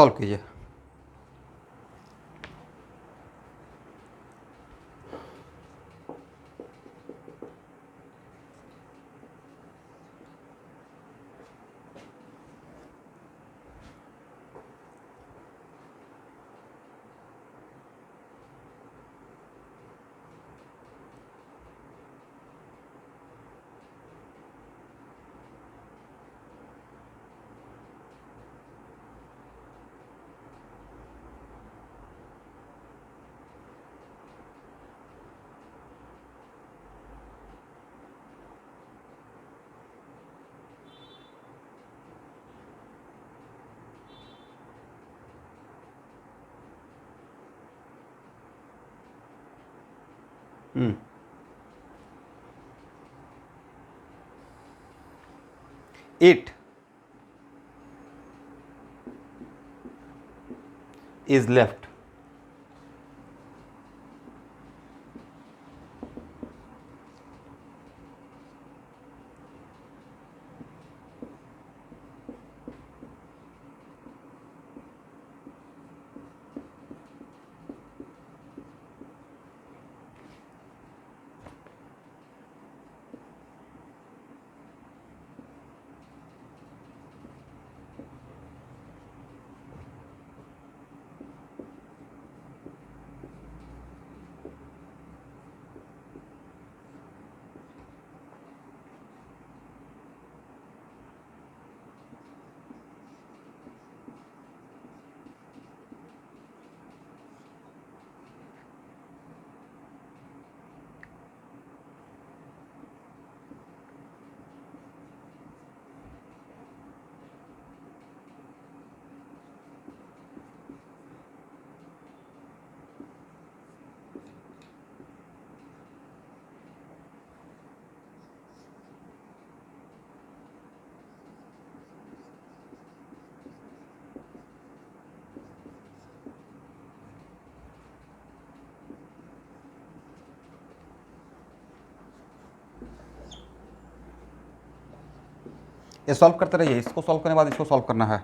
Solve कीजिए। It is left. ये solve करते रहिए, इसको सॉल्व करने के बाद इसको सॉल्व करना है।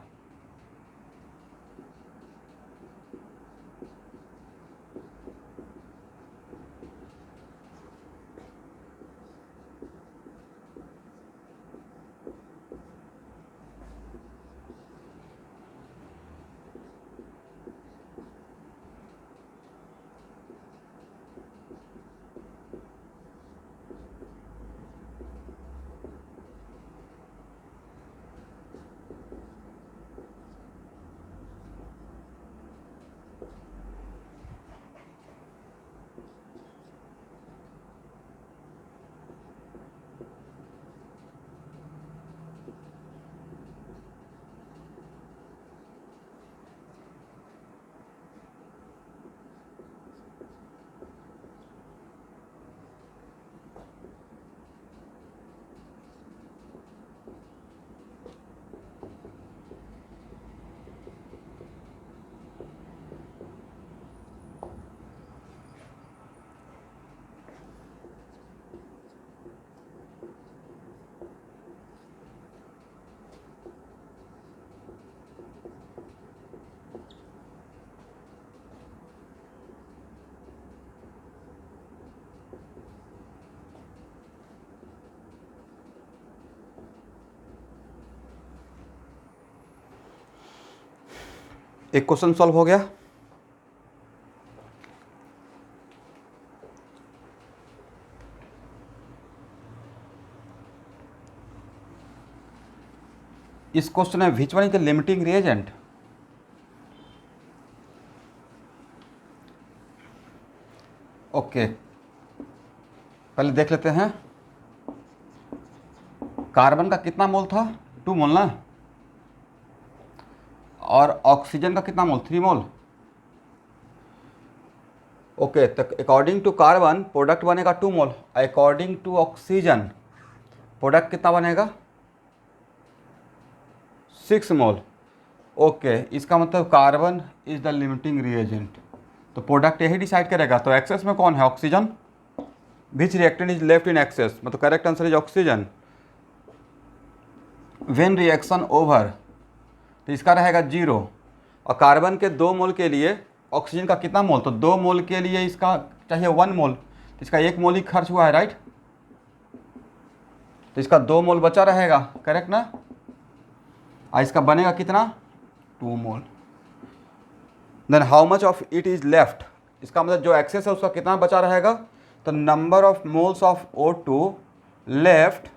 एक क्वेश्चन सॉल्व हो गया। इस क्वेश्चन में विच one is the limiting reagent? Okay, पहले देख लेते हैं। कार्बन का कितना मोल था? 2 मोल ना। और ऑक्सीजन का कितना मोल? 3 मोल। ओके, तो अकॉर्डिंग टू कार्बन प्रोडक्ट बनेगा 2 mole, according to oxygen product कितना बनेगा? 6 मोल। ओके, इसका मतलब carbon is the limiting reagent, तो प्रोडक्ट यही डिसाइड करेगा। तो एक्सेस में कौन है? Oxygen. Which reactant is left in excess? मतलब correct answer is oxygen. When reaction over, तो इसका रहेगा 0। और कार्बन के 2 मोल के लिए ऑक्सीजन का कितना मोल, तो 2 मोल के लिए इसका चाहिए 1 मोल, तो इसका 1 मोल ही खर्च हुआ है, राइट। तो इसका 2 मोल बचा रहेगा, करेक्ट ना। और इसका बनेगा कितना, 2 mole. Then how much of it is left, इसका मतलब जो एक्सेस है उसका कितना बचा रहेगा, तो number of moles of O2 left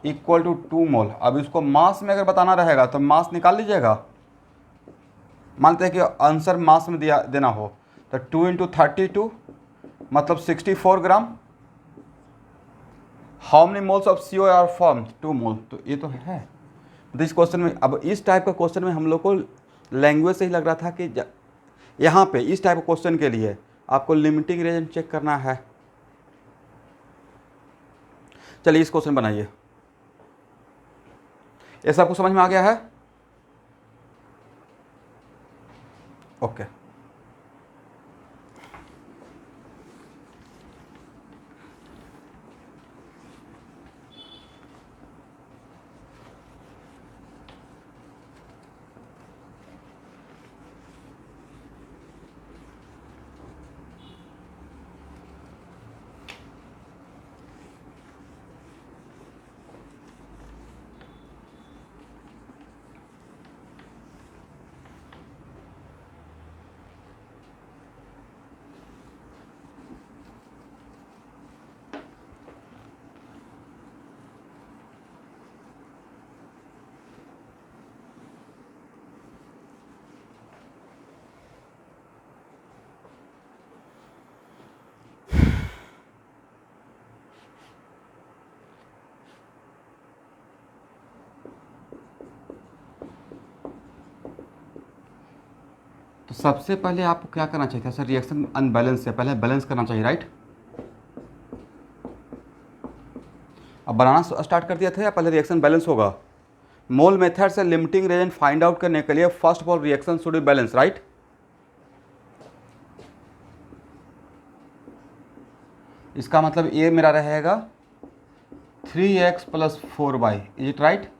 equal to 2 mole. अब इसको मास में अगर बताना रहेगा तो मास निकाल लीजिएगा। मानते हैं कि आंसर मास में देना हो, तो 2 × 32 मतलब 64 gram. How many moles of CO are form, 2 mole. तो ये तो है। तो इस क्वेश्चन में, अब इस टाइप का क्वेश्चन में हम लोग को लैंग्वेज से ही लग रहा था कि यहाँ पे इस टाइप के क्वेश्चन के लिए आपको लिमिटिंग रिएजेंट चेक करना है। चलिए इस क्वेश्चन बनाइए। ये सबको समझ में आ गया है, ओके। तो सबसे पहले आपको क्या करना चाहिए था सर, रिएक्शन अनबैलेंस से पहले बैलेंस करना चाहिए, राइट। अब बनाना स्टार्ट कर दिया था या पहले रिएक्शन बैलेंस होगा। मोल मेथड से लिमिटिंग रिएजेंट फाइंड आउट करने के लिए first of all reaction should be balance, right. इसका मतलब ये मेरा रहेगा 3x + 4y, is it right.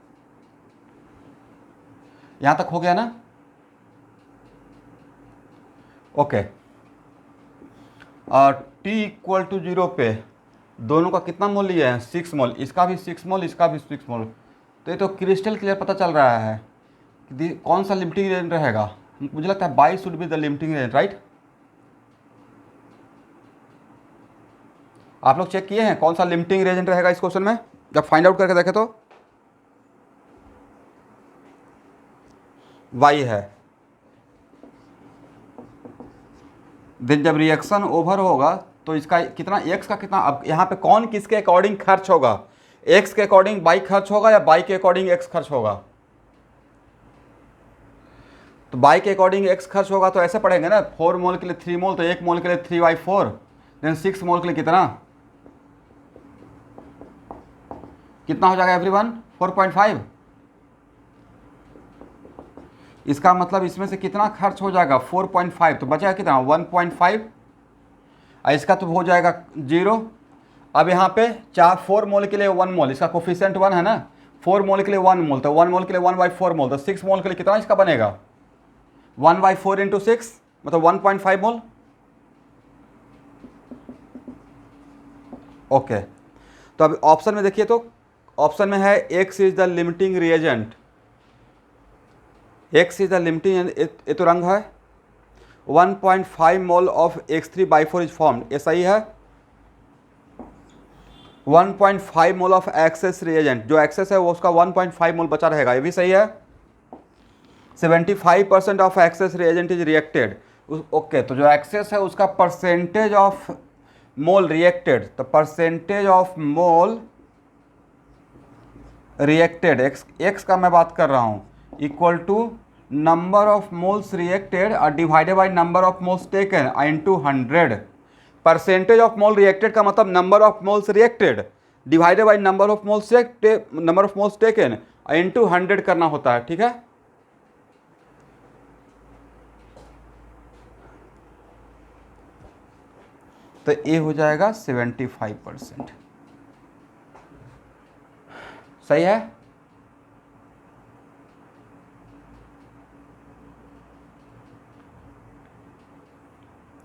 यहां तक हो गया ना, ओके। और t = 0 पे दोनों का कितना मोल लिया है, 6 मोल। इसका भी 6 मोल, इसका भी 6 मोल। तो ये तो क्रिस्टल क्लियर पता चल रहा है कि कौन सा लिमिटिंग रेंज रहेगा। मुझे लगता है 22 should be the limiting range, right. आप लोग चेक किए हैं कौन सा लिमिटिंग रेंज रहेगा इस क्वेश्चन में, जब फाइंड आउट करके देखें तो y है। दिन जब रिएक्शन ओवर होगा तो इसका कितना, x का कितना, अब यहाँ पे कौन किसके अकॉर्डिंग खर्च होगा, x के अकॉर्डिंग y खर्च होगा या y के अकॉर्डिंग x खर्च होगा। तो y के अकॉर्डिंग x खर्च होगा तो ऐसे पढ़ेंगे ना, 4 मोल के लिए 3 मोल, तो 1 मोल के लिए 3/4, देन 6 मोल के लिए कितना हो जाएगा एवरीवन, 4.5। इसका मतलब इसमें से कितना खर्च हो जाएगा, 4.5, तो बचेगा कितना, 1.5। इसका तो हो जाएगा 0। अब यहाँ पे 4 मोल के लिए 1 मोल, इसका कोफिशिएंट 1 है ना, 4 मोल के लिए 1 मोल, तो 1 मोल के लिए 1/4 मोल, तो 6 मोल के लिए कितना इसका बनेगा, 1/4 × 6 मतलब 1.5 मोल, ओके। तो अब ऑप्शन में देखिए, तो ऑप्शन में है x is the limiting reagent, x is the limiting, ये तो रंग है। 1.5 mole of X3/4 is formed, ये सही है। 1.5 मोल ऑफ एक्सेस रिएजेंट, जो एक्सेस है वो उसका 1.5 मोल बचा रहेगा, ये भी सही है। 75% of excess reagent is reacted, okay. तो जो एक्सेस है उसका परसेंटेज ऑफ मोल रिएक्टेड, तो percentage of mole reacted X का मैं बात कर रहा हूँ, equal to number of moles reacted और divided by number of moles taken into 100। Percentage of mole reacted का मतलब number of moles reacted divided by number of moles taken into 100 करना होता है, ठीक है। तो ये हो जाएगा 75%, सही है।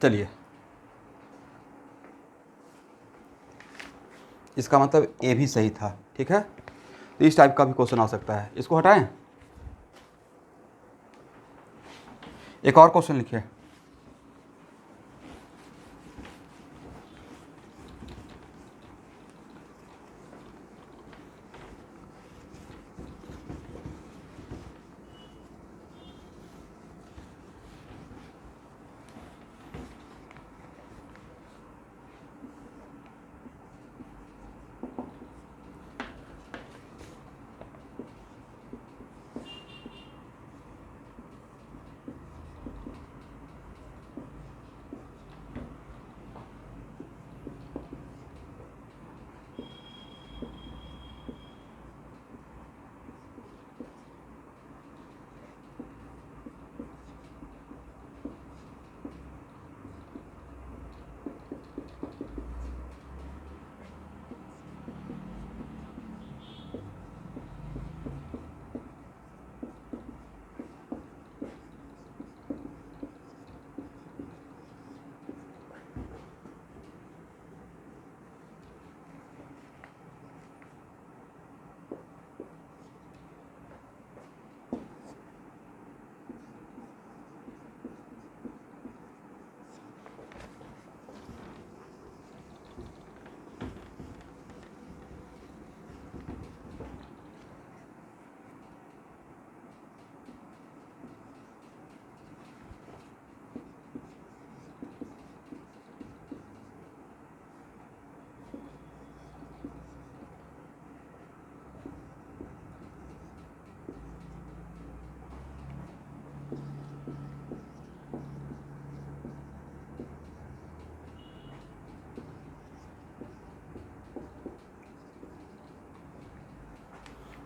चलिए, इसका मतलब ए भी सही था, ठीक है। तो इस टाइप का भी क्वेश्चन आ सकता है। इसको हटाएं, एक और क्वेश्चन लिखिए।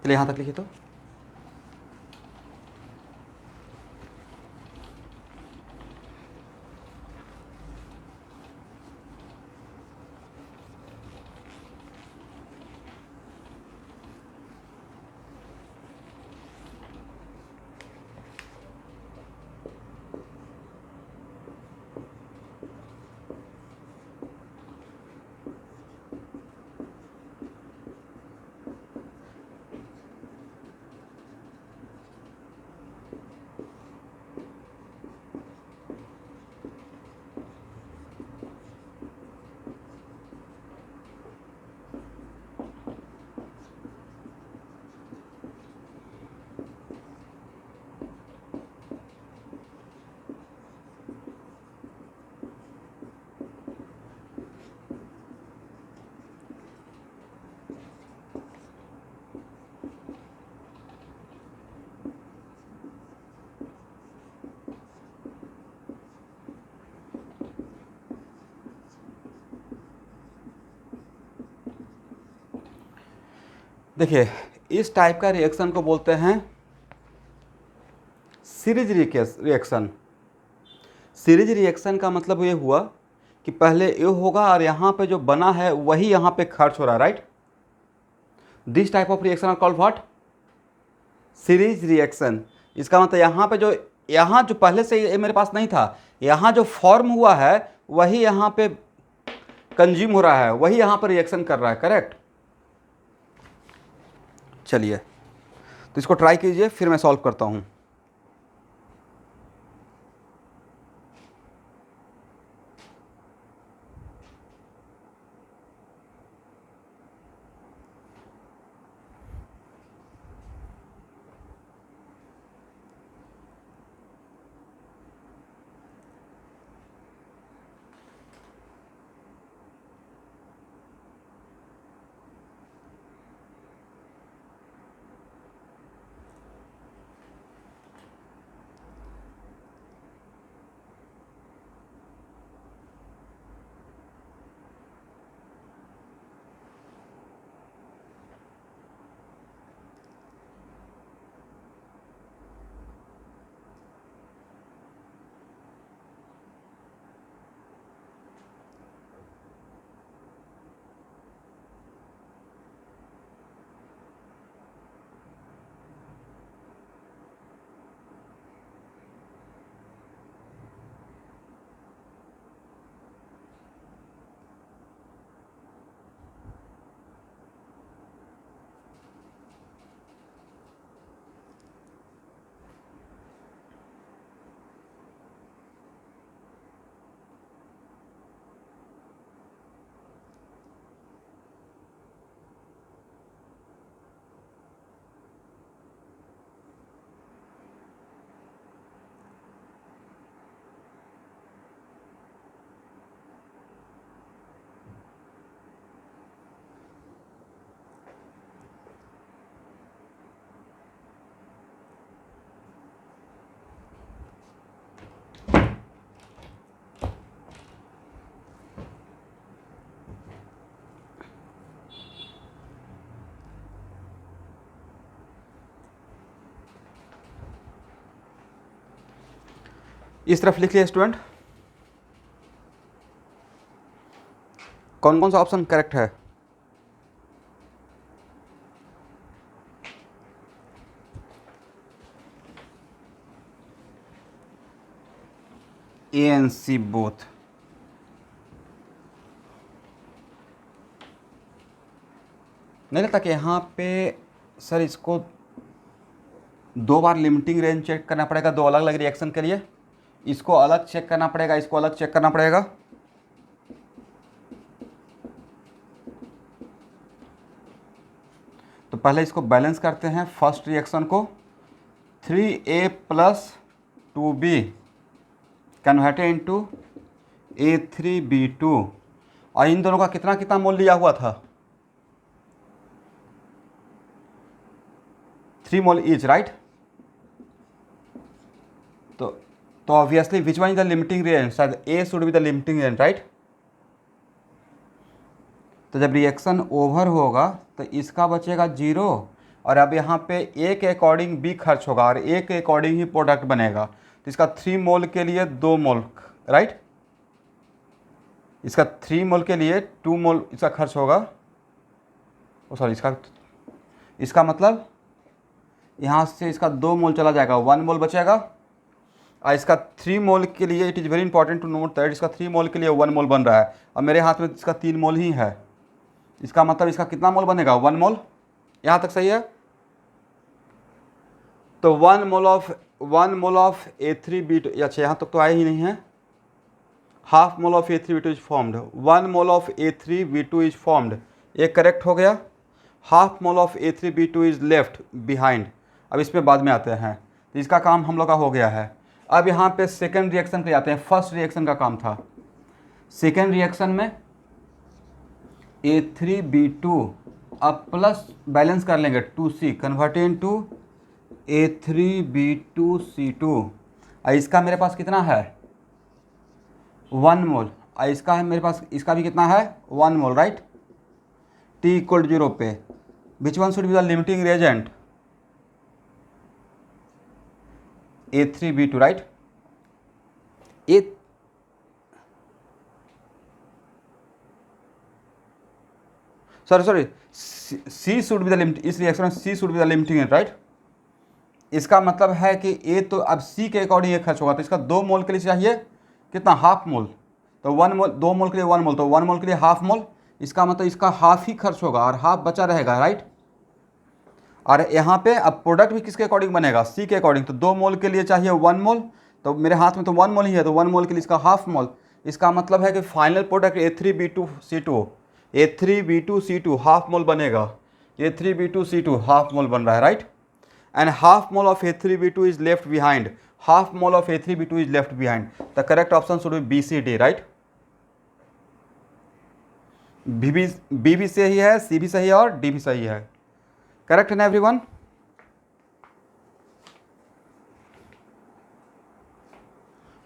चलिए यहाँ तक लिखिए। तो देखिए, इस टाइप का रिएक्शन को बोलते हैं सीरीज रिएक्शन। सीरीज रिएक्शन का मतलब ये हुआ कि पहले ये होगा और यहाँ पे जो बना है वही यहाँ पे खर्च हो रहा है, right. This type of reaction are called what? Series reaction. इसका मतलब यहाँ जो पहले से ये मेरे पास नहीं था, यहाँ जो फॉर्म हुआ है वही यहाँ पे कंज्यूम हो रहा है, वही यहाँ पर रिएक्शन कर रहा है, करेक्ट। चलिए, तो इसको ट्राई कीजिए, फिर मैं सॉल्व करता हूँ। इस तरफ लिख लिया स्टूडेंट, कौन कौन सा ऑप्शन करेक्ट है? A and C both. नहीं लगता कि यहाँ पे सर इसको दो बार लिमिटिंग रेंज चेक करना पड़ेगा दो अलग अलग रिएक्शन के लिए? इसको अलग चेक करना पड़ेगा, इसको अलग चेक करना पड़ेगा। तो पहले इसको बैलेंस करते हैं, फर्स्ट रिएक्शन को 3A + 2B converted into A3B2, और इन दोनों का कितना कितना मोल लिया हुआ था? 3 मोल ईच, राइट? तो obviously which one is the limiting reagent? शायद A should be the limiting reagent, right? तो जब रिएक्शन ओवर होगा तो इसका बचेगा 0, और अब यहाँ पे A के अकॉर्डिंग B खर्च होगा और A के अकॉर्डिंग ही प्रोडक्ट बनेगा। तो इसका 3 मोल के लिए 2 मोल, राइट? इसका 3 मोल के लिए 2 मोल इसका खर्च होगा। सॉरी, इसका मतलब यहाँ से इसका 2 मोल चला जाएगा, 1 मोल बचेगा। और इसका 3 मोल के लिए it is very important to note that इसका 3 मोल के लिए 1 मोल बन रहा है, और मेरे हाथ में इसका 3 मोल ही है। इसका मतलब इसका कितना मोल बनेगा? 1 मोल। यहाँ तक सही है? तो 1 मोल ऑफ A3B2, अच्छा यहाँ तक तो आया ही नहीं है। Half mole of A3B2 is formed, 1 mole of A3B2 is formed, ये करेक्ट हो गया। Half mole of A3B2 is left behind. अब इस पर बाद में आते हैं, तो इसका काम हम लोग का हो गया है। अब यहाँ पे सेकेंड रिएक्शन पे आते हैं। फर्स्ट रिएक्शन का काम था, सेकेंड रिएक्शन में A3B2 अब प्लस बैलेंस कर लेंगे 2C कन्वर्टेड इनटू A3B2C2, और इसका मेरे पास कितना है? 1 मोल, और इसका है मेरे पास, इसका भी कितना है? 1 मोल, राइट? T = 0 पे which one should be the limiting reagent? A3B2, right? Sorry, C should be the limit, इस रिएक्शन में C should be the limiting reagent, right? इसका मतलब है कि A तो अब C के अकॉर्डिंग ये खर्च होगा, तो इसका 2 मोल के लिए चाहिए कितना? Half mole. तो 1 मोल, 2 मोल के लिए 1 मोल, तो 1 मोल के लिए हाफ मोल। इसका मतलब इसका हाफ ही खर्च होगा और हाफ बचा रहेगा, राइट? और यहाँ पे अब प्रोडक्ट भी किसके अकॉर्डिंग बनेगा? C के अकॉर्डिंग। तो 2 मोल के लिए चाहिए 1 मोल, तो मेरे हाथ में तो 1 मोल ही है, तो 1 मोल के लिए इसका हाफ मोल। इसका मतलब है कि final product A3B2C2 half mole बनेगा। A3B2C2 हाफ मोल बन रहा है, right? And half mole of A3B2 is left behind, half mole of A3B2 is left behind. The correct option should be BCD, right? B भी सही है, सी भी सही है और डी भी सही है। करेक्ट है ना एवरीवन?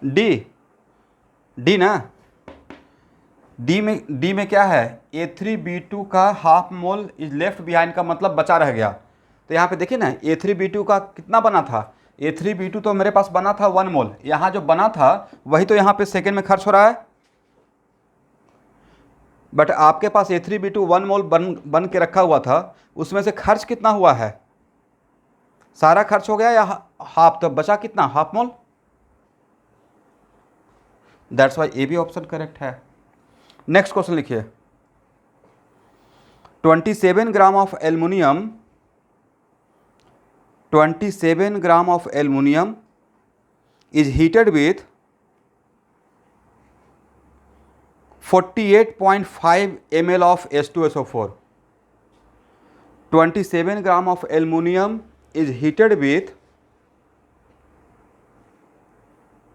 डी ना? डी में क्या है? A3B2 का half mole is left behind का मतलब बचा रह गया। तो यहाँ पे देखिए ना, A3B2 का कितना बना था? A3B2 तो मेरे पास बना था 1 मोल, यहाँ जो बना था वही तो यहाँ पे सेकेंड में खर्च हो रहा है। बट आपके पास A3B2 1 मोल बन के रखा हुआ था, उसमें से खर्च कितना हुआ है? सारा खर्च हो गया या हाफ? तो बचा कितना? Half mole. दैट्स वाई ए भी ऑप्शन करेक्ट है। नेक्स्ट क्वेश्चन लिखिए। 27 gram of aluminium 27 gram of aluminium is heated with 48.5 ml of H2SO4. 27 gram of aluminium is heated with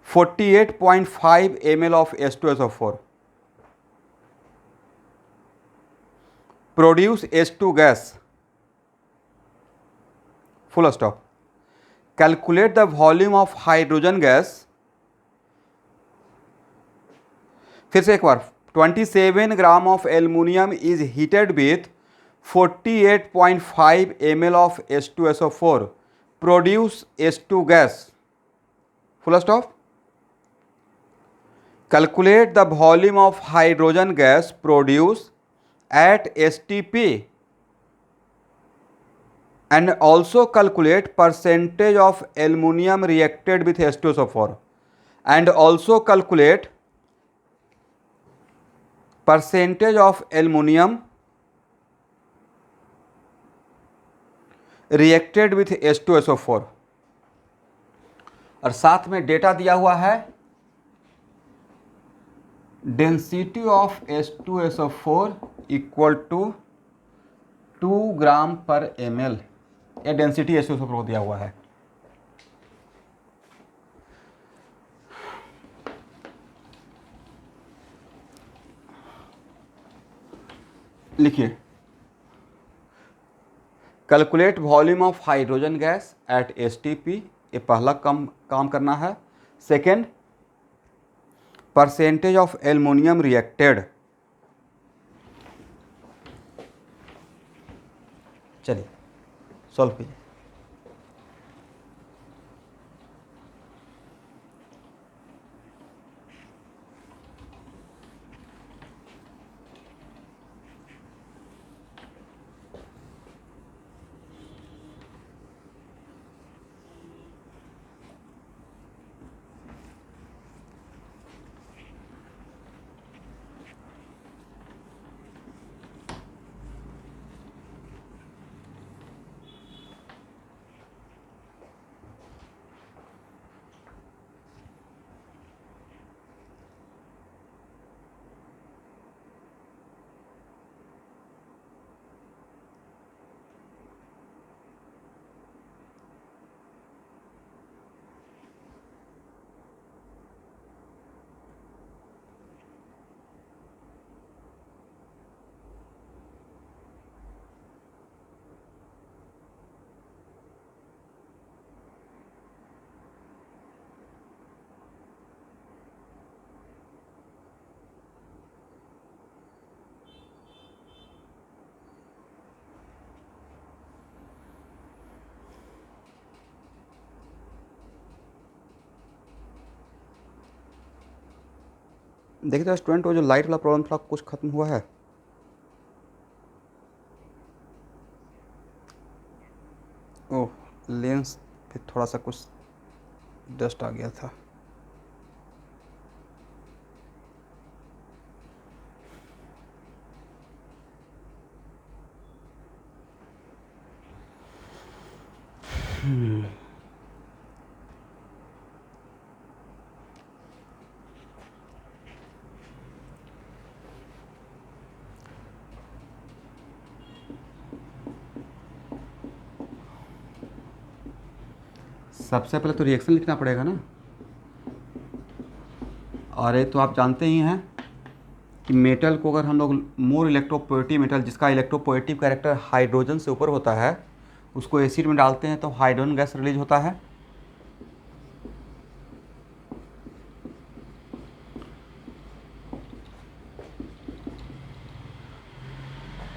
48.5 ml of H2SO4. Produce H2 gas. Full stop. Calculate the volume of hydrogen gas. फिर से एक बार, 27 gram of aluminium is heated with 48.5 ml of H2SO4. Produce H2 gas. Full stop. Calculate the volume of hydrogen gas produce at STP and also calculate percentage of aluminum reacted with H2SO4 and also calculate percentage of aluminum reacted with H2SO4 और साथ में data दिया हुआ है density of H2SO4 equal to 2 gram per ml। ये density H2SO4 दिया हुआ है। लिखिए, calculate volume of hydrogen gas at STP, ये पहला काम करना है। Second, percentage of aluminium reacted. चलिए सॉल्व कीजिए। देखिए तो स्टूडेंट, वो जो लाइट वाला प्रॉब्लम था कुछ खत्म हुआ है? ओह, लेंस पे थोड़ा सा कुछ डस्ट आ गया था। सबसे पहले तो रिएक्शन लिखना पड़ेगा ना। और ये तो आप जानते ही हैं कि मेटल को अगर हम लोग मोर इलेक्ट्रोपोजिटिव मेटल, जिसका इलेक्ट्रोपोजिटिव कैरेक्टर हाइड्रोजन से ऊपर होता है, उसको एसिड में डालते हैं तो हाइड्रोजन गैस रिलीज होता है।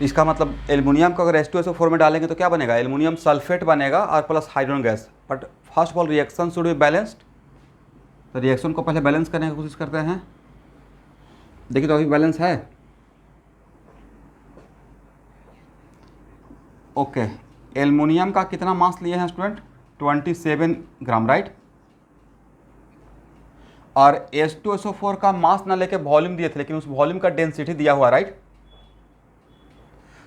इसका मतलब एल्युमिनियम को अगर H2SO4 में डालेंगे तो क्या बनेगा? एल्युमिनियम सल्फेट बनेगा और plus hydrogen gas. But first of all reaction should be balanced. तो रिएक्शन को पहले बैलेंस करने की कोशिश करते हैं। देखिए तो अभी बैलेंस है। ओके, एल्युमिनियम का कितना मास लिए हैं स्टूडेंट? 27 ग्राम, राइट। और H2SO4 का मास ना लेके वॉल्यूम दिए थे, लेकिन उस वॉल्यूम का डेंसिटी दिया हुआ, राइट।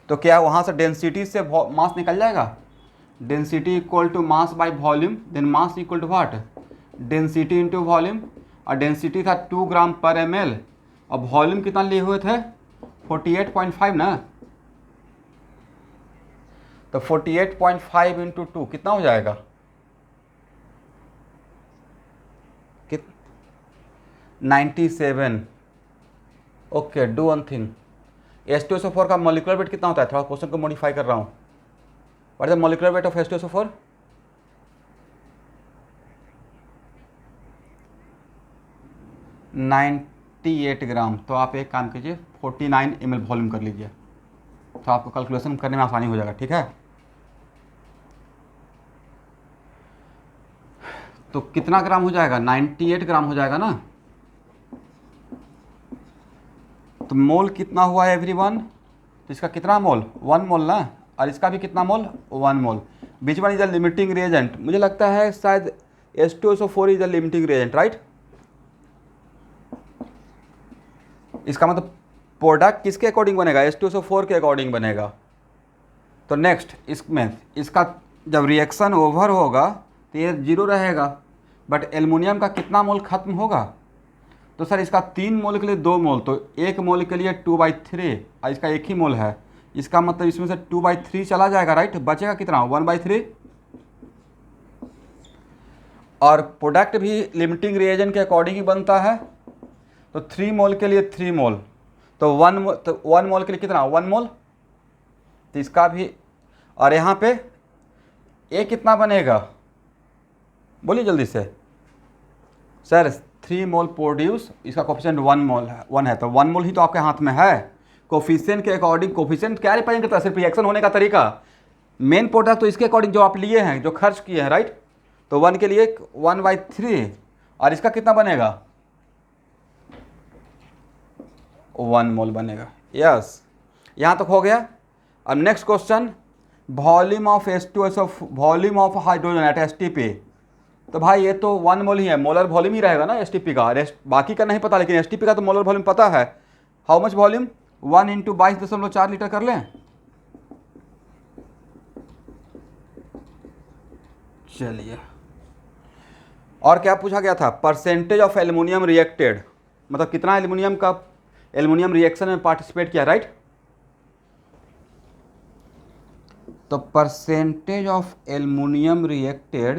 तो क्या वहाँ से डेंसिटी से मास निकल जाएगा? Density equal to mass by volume, then mass equal to what? Density into volume. और डेंसिटी था 2 ग्राम पर ml। अब वॉल्यूम कितना लिए हुए थे? 48.5 ना। तो 48.5 इंटू 2 कितना हो जाएगा? कित 97। Okay, do one thing. H2SO4 का मॉलिक्यूलर वेट कितना होता है? थोड़ा क्वेश्चन को मॉडिफाई कर रहा हूँ। What is the molecular weight of H2SO4? 98 ग्राम। तो आप एक काम कीजिए, 49 ml वॉल्यूम कर लीजिए, तो आपको कैलकुलेशन करने में आसानी हो जाएगा, ठीक है। तो कितना ग्राम हो जाएगा? 98 ग्राम हो जाएगा ना। तो मोल कितना हुआ एवरीवन? तो इसका कितना मोल? 1 मोल ना, और इसका भी कितना mole? 1 mole. Which one is the limiting reagent? मुझे लगता है शायद H2SO4 is the limiting reagent, right? इसका मतलब प्रोडक्ट किसके अकॉर्डिंग बनेगा? H2SO4 के अकॉर्डिंग बनेगा। तो नेक्स्ट इसमें इसका जब रिएक्शन ओवर होगा तो ये 0 रहेगा, बट एल्युमिनियम का कितना मोल खत्म होगा? तो सर इसका 3 मोल के लिए 2 मोल, तो 1 मोल के लिए 2/3, और इसका 1 ही मोल है, इसका मतलब इसमें से 2/3 चला जाएगा, राइट? बचेगा कितना? 1/3। और प्रोडक्ट भी लिमिटिंग रिएजेंट के अकॉर्डिंग ही बनता है, तो 3 मोल के लिए 3 मोल, तो 1 मोल के लिए कितना? 1 मोल। तो इसका भी, और यहाँ पे ए कितना बनेगा? बोलिए जल्दी से सर। 3 मोल प्रोड्यूस, इसका कोफिशिएंट 1 मोल है, 1 है, तो 1 मोल ही तो आपके हाथ में है। कोफिशिएंट के अकॉर्डिंग, कोफिशिएंट क्या रिप्रेजेंट करता है? सिर्फ रिएक्शन होने का तरीका। मेन प्रोडक्ट तो इसके अकॉर्डिंग जो आप लिए हैं, जो खर्च किए हैं, राइट? तो 1 के लिए 1/3, और इसका कितना बनेगा? 1 मोल बनेगा। यस, यहाँ तक हो गया। अब next question, volume of H2SO, volume of hydrogen at STP। तो भाई ये तो 1 मोल ही है, मोलर वॉल्यूम ही रहेगा ना STP का, बाकी का नहीं पता, लेकिन STP का तो मोलर वॉल्यूम पता है। How much volume? 1 × 22.4 लीटर कर लें। चलिए, और क्या पूछा गया था? परसेंटेज ऑफ एल्युमिनियम रिएक्टेड, मतलब कितना एल्युमिनियम रिएक्शन में पार्टिसिपेट किया, राइट? तो परसेंटेज ऑफ एल्युमिनियम रिएक्टेड,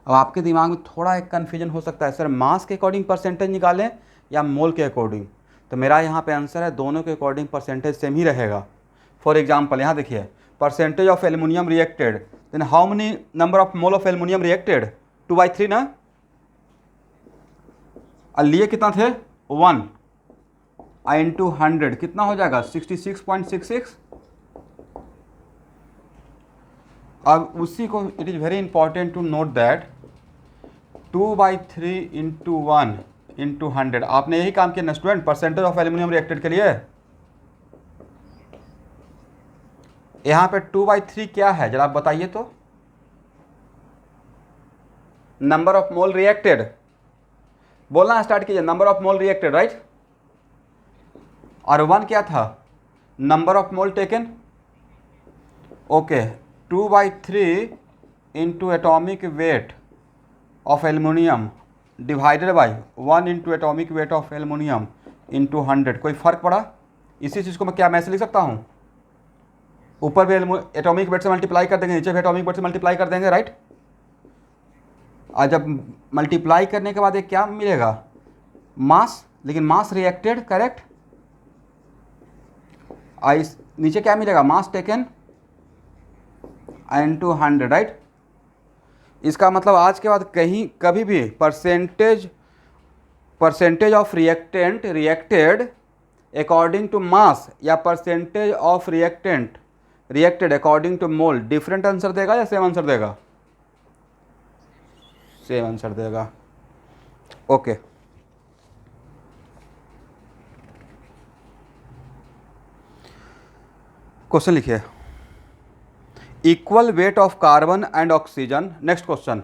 अब आपके दिमाग में थोड़ा एक कन्फ्यूजन हो सकता है, सर मास के अकॉर्डिंग परसेंटेज निकालें या मोल के अकॉर्डिंग? तो मेरा यहाँ पे आंसर है दोनों के अकॉर्डिंग परसेंटेज सेम ही रहेगा। फॉर एग्जांपल यहाँ देखिए, percentage of aluminium reacted, then how many number of mole of aluminium reacted? 2/3 ना, और लिए कितना थे? 1 × 100 कितना हो जाएगा? 66.66। अब उसी को, it is very important to note that 2/3 × 1 × 100, आपने यही काम किया ना student percentage of aluminium reacted के लिए। यहाँ पे 2/3 क्या है जरा आप बताइए तो? नंबर ऑफ मोल रिएक्टेड, बोलना स्टार्ट कीजिए। Number of mole reacted, right? और 1 क्या था? Number of mole taken. Okay, 2/3 × atomic weight of aluminium divided by 1 × atomic weight of aluminium × 100। कोई फर्क पड़ा? इसी चीज़ को मैं क्या मैसे लिख सकता हूँ? ऊपर भी एटॉमिक वेट से मल्टीप्लाई कर देंगे, नीचे भी एटॉमिक वेट से मल्टीप्लाई कर देंगे, राइट? और जब मल्टीप्लाई करने के बाद ये क्या मिलेगा? मास, लेकिन मास रिएक्टेड, करेक्ट? इस नीचे क्या मिलेगा? Mass taken × 100, right? इसका मतलब आज के बाद कहीं कभी भी percentage of reactant reacted according to mass या percentage of reacted according to mole different answer देगा या सेम आंसर देगा? सेम आंसर देगा। ओके, क्वेश्चन लिखिए। Equal weight of carbon and oxygen, next question,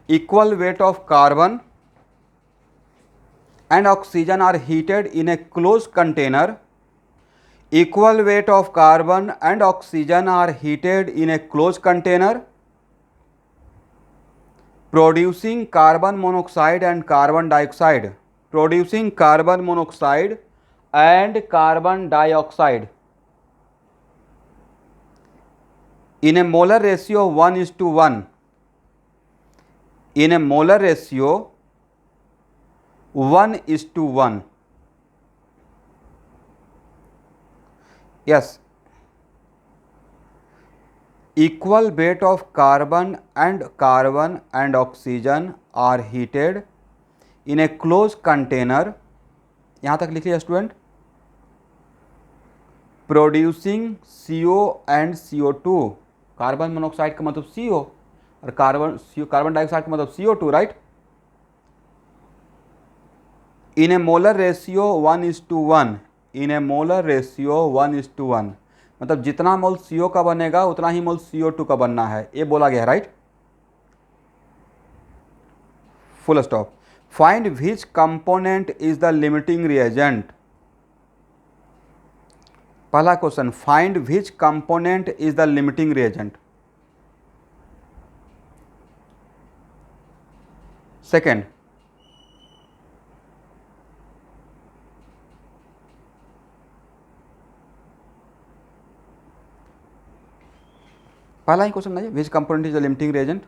equal weight of carbon and oxygen are heated in a closed container. Equal weight of carbon and oxygen are heated in a closed container, producing carbon monoxide and carbon dioxide. Producing carbon monoxide and carbon dioxide in a molar ratio 1:1. In a molar ratio 1:1. Yes, equal weight of carbon and oxygen are heated in a closed container. यहाँ तक लिख लिया student? Producing CO and CO2, carbon monoxide का मतलब CO और carbon dioxide का मतलब CO2, right? इन ए molar ratio 1:1, इन ए molar ratio 1:1, मतलब जितना मोल CO का बनेगा उतना ही मोल CO2 का बनना है, ये बोला गया है, right. Full stop. Find which component is the limiting reagent. पहला question, find which component is the limiting reagent. Second, पहला ही क्वेश्चन नहीं, which component is the limiting reagent.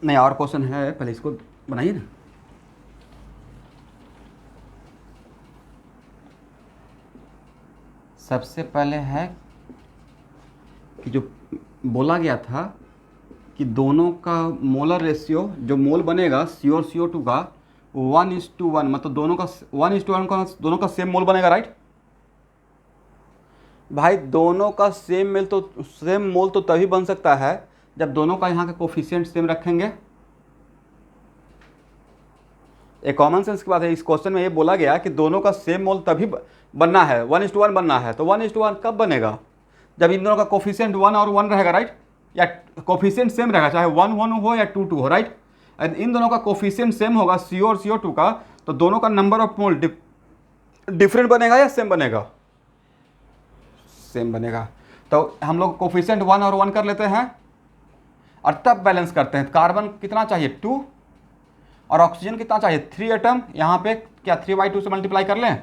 नहीं, और क्वेश्चन है, पहले इसको बनाइए ना। सबसे पहले है कि जो बोला गया था कि दोनों का मोलर रेशियो, जो मोल बनेगा CO और CO2 का 1:1, मतलब दोनों का 1:1 का, दोनों का सेम मोल बनेगा, राइट। भाई दोनों का सेम मोल तो तभी बन सकता है जब दोनों का यहाँ का कोफिशिएंट सेम रखेंगे। एक कॉमन सेंस की बात है, इस क्वेश्चन में ये बोला गया कि दोनों का सेम मोल तभी बनना है, 1:1 बनना है। तो 1:1 कब बनेगा? जब इन दोनों का कोफिशिएंट 1 और 1 रहेगा, राइट, या कोफिशिएंट सेम रहेगा, चाहे 1 हो या 2 हो, राइट। इन दोनों का कोफिशिएंट सेम होगा CO और CO2 का, तो दोनों का नंबर ऑफ मोल डिफरेंट बनेगा या सेम बनेगा? सेम बनेगा। तो हम लोग कोफिशिएंट 1 और 1 कर लेते हैं और तब बैलेंस करते हैं। कार्बन कितना चाहिए? 2, और ऑक्सीजन कितना चाहिए? 3 एटम। यहाँ पे क्या 3/2 से मल्टीप्लाई कर लें?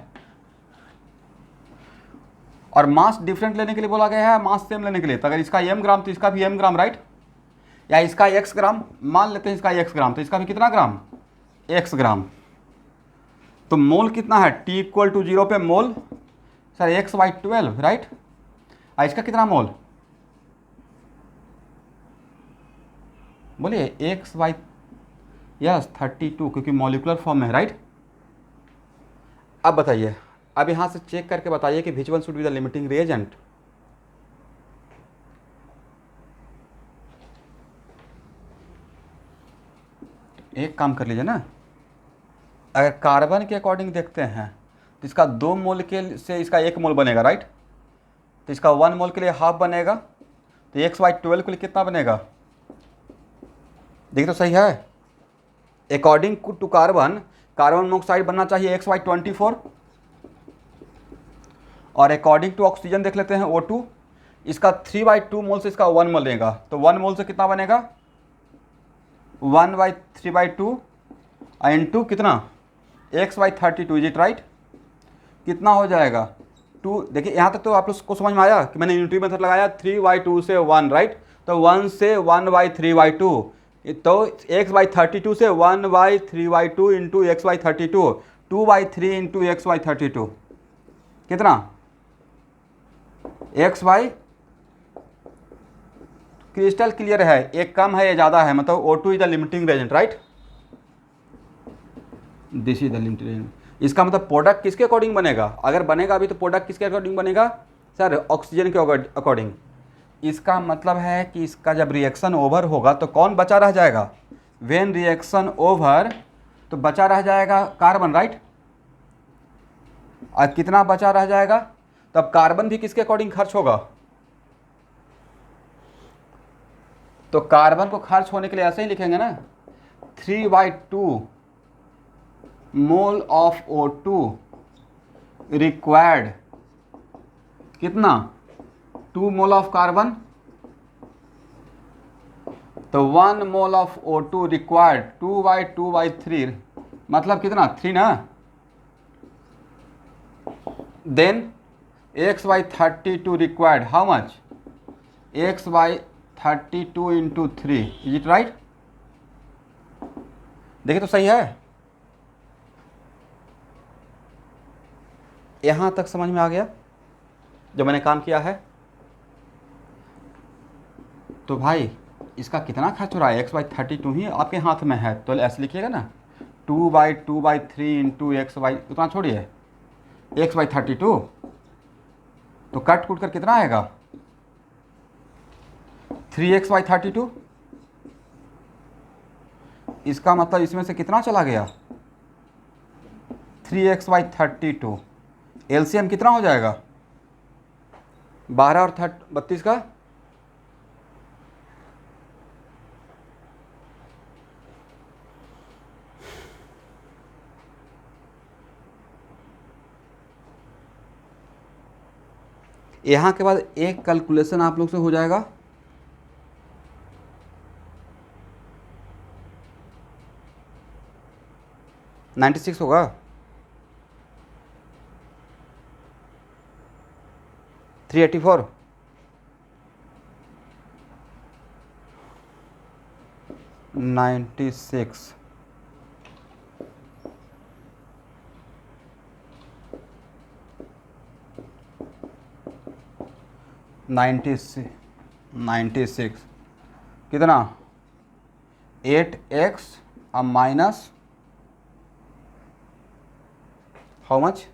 और मास डिफरेंट लेने के लिए बोला गया है, मास सेम लेने के लिए। तो अगर इसका m ग्राम तो इसका भी m ग्राम, राइट, या इसका x ग्राम, मान लेते हैं इसका x ग्राम, तो इसका भी कितना ग्राम? x ग्राम। तो मोल कितना है? T = 0 पे मोल सर x/12, राइट। इसका कितना मोल? बोलिए यस 32, क्योंकि मॉलिक्यूलर फॉर्म में है, राइट। अब बताइए, अब यहाँ से चेक करके बताइए कि which one should be the limiting reagent. एक काम कर लीजिए ना, अगर कार्बन के अकॉर्डिंग देखते हैं तो इसका 2 मोल के से इसका 1 मोल बनेगा, राइट। तो इसका 1 मोल के लिए हाफ बनेगा, तो x/12 के लिए कितना बनेगा? देखिए तो सही है। अकॉर्डिंग टू कार्बन मोनोऑक्साइड बनना चाहिए x/24, और अकॉर्डिंग टू ऑक्सीजन देख लेते हैं O2, इसका 3/2 मोल से इसका 1 मोल लेगा, तो 1 मोल से कितना बनेगा? 1/3/2 इंटू कितना? x/32, is it right? कितना हो जाएगा? 2। देखिए यहाँ तक तो आप लोग को समझ में आया कि मैंने यूनिटरी मेथड लगाया, 3/2 से 1, राइट। तो 1 से 1/3/2, तो x/32 से 1/3/2 इंटू x/32, 2/3 इंटू x/32, कितना? क्रिस्टल क्लियर है, एक कम है या ज़्यादा है, मतलब O2 is the limiting reagent, right. This is the limiting reagent. इसका मतलब प्रोडक्ट किसके अकॉर्डिंग बनेगा? अगर बनेगा अभी तो प्रोडक्ट किसके अकॉर्डिंग बनेगा? सर ऑक्सीजन के अकॉर्डिंग। इसका मतलब है कि इसका जब रिएक्शन ओवर होगा तो कौन बचा रह जाएगा? व्हेन रिएक्शन ओवर, तो बचा रह जाएगा कार्बन, राइट। और कितना बचा रह जाएगा? तब कार्बन भी किसके अकॉर्डिंग खर्च होगा? तो कार्बन को खर्च होने के लिए ऐसे ही लिखेंगे ना, 3/2 मोल ऑफ O2 रिक्वायर्ड, कितना? 2 मोल ऑफ कार्बन, तो 1 मोल ऑफ O2 रिक्वायर्ड 2/2/3, मतलब कितना? 3 ना। Then x/32 required how much? x/32 32 into 3, is it right? देखिए तो सही है, यहां तक समझ में आ गया जो मैंने काम किया है। तो भाई इसका कितना खर्च हो रहा है, x/32 ही आपके हाथ में है, तो ऐसे लिखिएगा ना 2/2/3 इंटू एक्स बाई, उतना छोड़िए, x/32, तो कट कूट कर कितना आएगा 3x/32। इसका मतलब इसमें से कितना चला गया 3x/32, एलसीएम कितना हो जाएगा 12 और 32 का, यहाँ के बाद एक कैलकुलेशन आप लोग से हो जाएगा, $96 होगा, $384, $96, $96 कितना 8x अब माइनस हाउ मच,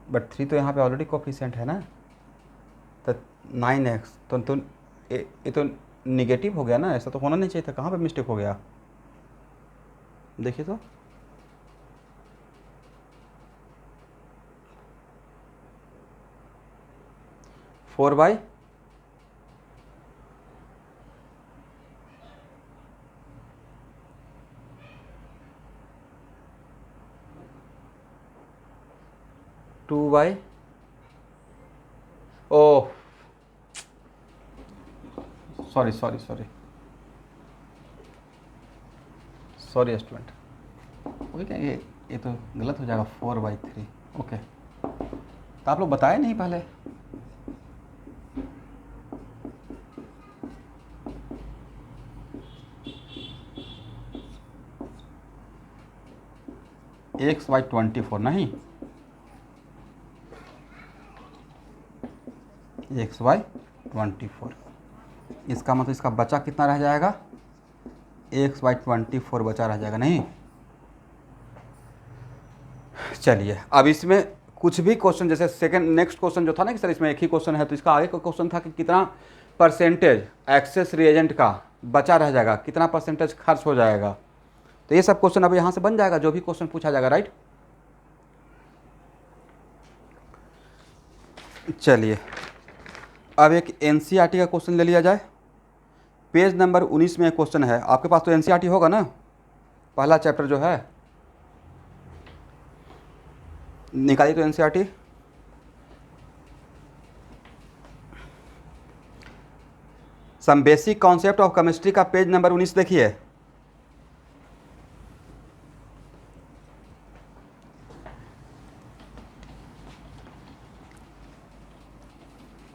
बट 3 तो यहाँ पे ऑलरेडी कोफिशिएंट है ना, तो 9x तो ये तो निगेटिव हो गया ना, ऐसा तो होना नहीं चाहिए था, कहाँ पे मिस्टेक हो गया देखिए तो, four by two by, oh sorry student, okay क्या ये तो गलत हो जाएगा 4/3, ओके, तो आप लोग बताए नहीं पहले, x/24 नहीं, x/24, इसका मतलब इसका बचा कितना रह जाएगा x/24 बचा रह जाएगा नहीं। चलिए अब इसमें कुछ भी क्वेश्चन, जैसे सेकंड नेक्स्ट क्वेश्चन जो था ना कि सर इसमें एक ही क्वेश्चन है, तो इसका आगे का क्वेश्चन था कि कितना परसेंटेज एक्सेस रिएजेंट का बचा रह जाएगा, कितना परसेंटेज खर्च हो जाएगा, तो ये सब क्वेश्चन अब यहाँ से बन जाएगा, जो भी क्वेश्चन पूछा जाएगा, राइट। चलिए अब एक एनसीईआरटी का क्वेश्चन ले लिया जाए, पेज नंबर 19 में एक क्वेश्चन है, आपके पास तो एनसीईआरटी होगा ना, पहला चैप्टर जो है, निकालिए तो NCERT, some basic concept of chemistry का पेज नंबर 19 देखिए,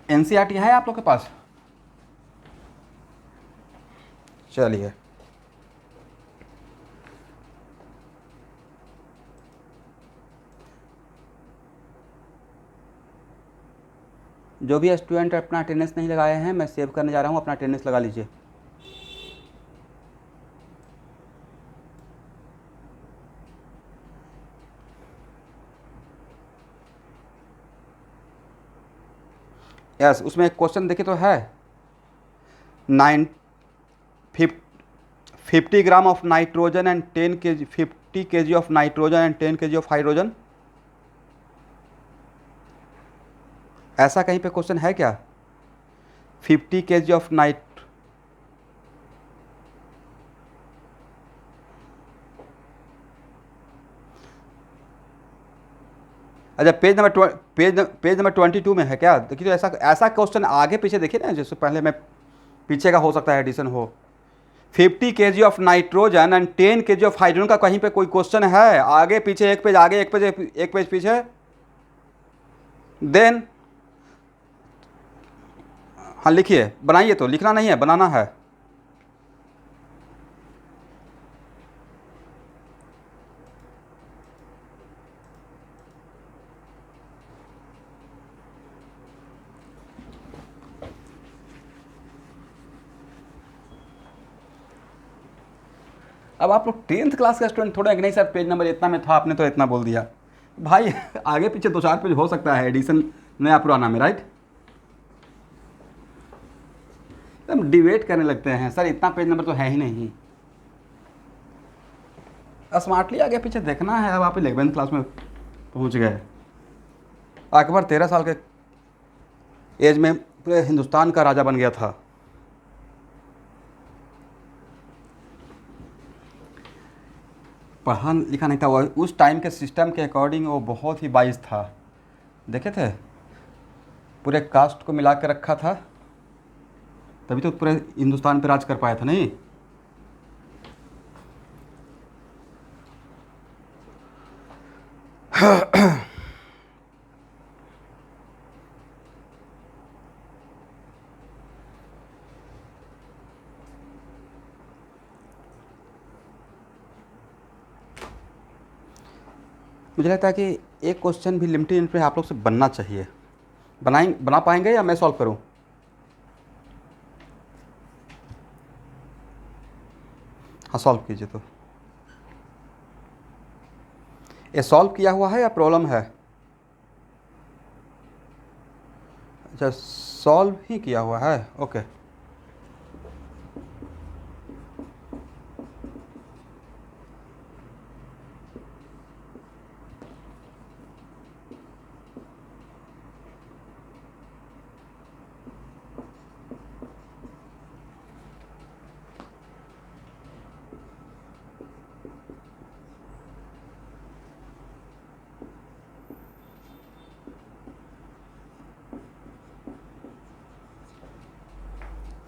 एनसीईआरटी है आप लोग के पास, चलिए जो भी स्टूडेंट अपना अटेंडेंस नहीं लगाए हैं, मैं सेव करने जा रहा हूँ, अपना अटेंडेंस लगा लीजिए। यस उसमें एक क्वेश्चन देखिए तो है, 50 gram of nitrogen and 50 kg of nitrogen and 10 kg of hydrogen, ऐसा कहीं पे क्वेश्चन है क्या 50 kg ऑफ अच्छा पेज नंबर 22 में है क्या, देखिए तो ऐसा क्वेश्चन आगे पीछे देखिए ना, जैसे पहले में पीछे का हो सकता है एडिशन हो, 50 kg of nitrogen and 10 kg of hydrogen का कहीं पे कोई क्वेश्चन है? आगे पीछे, एक पेज आगे, एक पेज पीछे। देन हाँ लिखिए, बनाइए, तो लिखना नहीं है, बनाना है। अब आप लोग 10th क्लास का स्टूडेंट थोड़ा, नहीं सर पेज नंबर इतना में था, आपने तो इतना बोल दिया भाई। आगे पीछे 2-4 पेज हो सकता है एडिशन नया पुराना में, राइट? हम डिबेट करने लगते हैं, सर इतना पेज नंबर तो है ही नहीं। स्मार्टली आगे पीछे देखना है। अब आप 11th क्लास में पहुंच गए। अकबर 13 साल के एज में पूरे हिंदुस्तान का राजा बन गया था। पढ़ा लिखा नहीं था वो, उस टाइम के सिस्टम के अकॉर्डिंग वो बहुत ही बाइस था। देखे थे, पूरे कास्ट को मिला के रखा था, तभी तो पूरे हिंदुस्तान पे राज कर पाया था। नहीं, मुझे लगता है कि एक क्वेश्चन भी लिमिटेड पे आप लोग से बनना चाहिए। बना पाएंगे या मैं सॉल्व करूं? हाँ सॉल्व कीजिए। तो ये सॉल्व किया हुआ है या प्रॉब्लम है? अच्छा, सॉल्व ही किया हुआ है, ओके।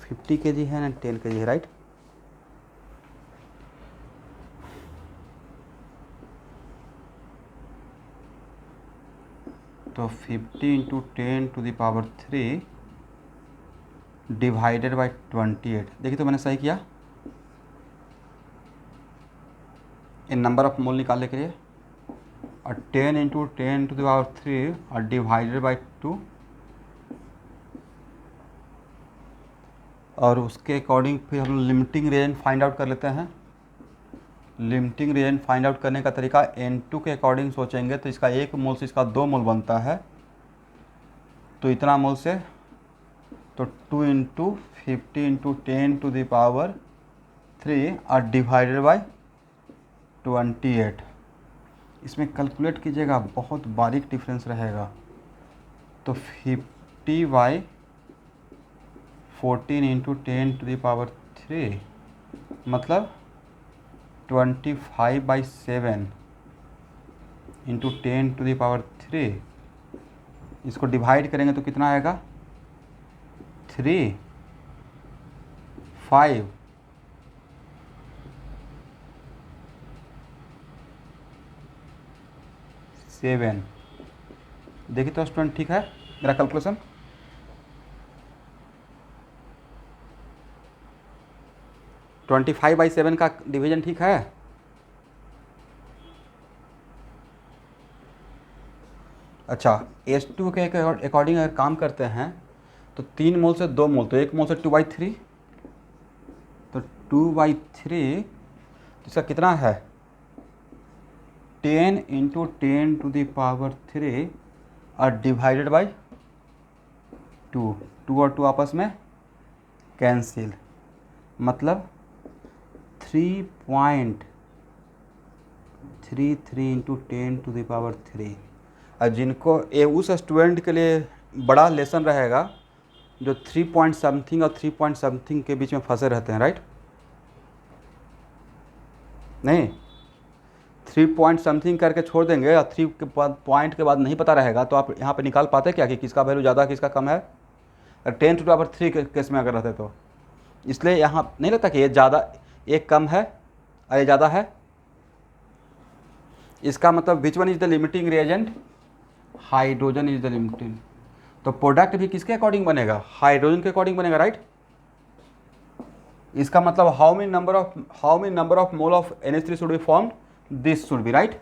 $50 kg है ना 10 kg है, राइट? तो 50 इंटू 10⁻³ डिवाइडेड बाई 28। देखिए तो मैंने सही किया। इन नंबर ऑफ मोल निकालने के लिए, और 10 इंटू 10⁻³ और डिवाइडेड बाई 2, और उसके अकॉर्डिंग फिर हम लिमिटिंग रेंज फाइंड आउट कर लेते हैं। लिमिटिंग रेंज फाइंड आउट करने का तरीका N2 के अकॉर्डिंग सोचेंगे तो इसका 1 मोल से इसका 2 मोल बनता है, तो इतना मोल से, तो 2 इंटू 50 इंटू 10⁻³ और डिवाइडेड बाई 28। इसमें कैलकुलेट कीजिएगा, बहुत बारीक डिफरेंस रहेगा। तो 50/14 इंटू 10⁻³ मतलब 25/7 इंटू 10⁻³। इसको डिवाइड करेंगे तो कितना आएगा? 3, 5, 7। देखिए तो स्टूडेंट, ठीक है मेरा कैलकुलेशन? तो 25/7 का डिवीजन ठीक है? अच्छा, H2 के अकॉर्डिंग अगर काम करते हैं तो 3 मोल से 2 मोल, तो 1 मोल से 2/3, तो 2/3, तो इसका कितना है? 10 इंटू 10⁻³ और डिवाइडेड बाई 2। 2 और 2 आपस में कैंसिल, मतलब 3.33 इंटू 10⁻³। और जिनको ये उस स्टूडेंट के लिए बड़ा लेसन रहेगा जो 3 पॉइंट समथिंग और 3 पॉइंट समथिंग के बीच में फंसे रहते हैं, राइट? नहीं, 3 पॉइंट समथिंग करके छोड़ देंगे और 3 के बाद पॉइंट के बाद नहीं पता रहेगा, तो आप यहाँ पे निकाल पाते क्या कि किसका वैल्यू ज़्यादा किसका कम है? 10⁻³ के केस में अगर रहते तो इसलिए यहाँ नहीं लगता कि ये ज़्यादा, ये कम है और ये ज़्यादा है। इसका मतलब विच one is the limiting reagent, hydrogen is the limiting. तो प्रोडक्ट भी किसके अकॉर्डिंग बनेगा, हाइड्रोजन के अकॉर्डिंग बनेगा, राइट। इसका मतलब how many number of mole of NH3 should be formed, this should be, right.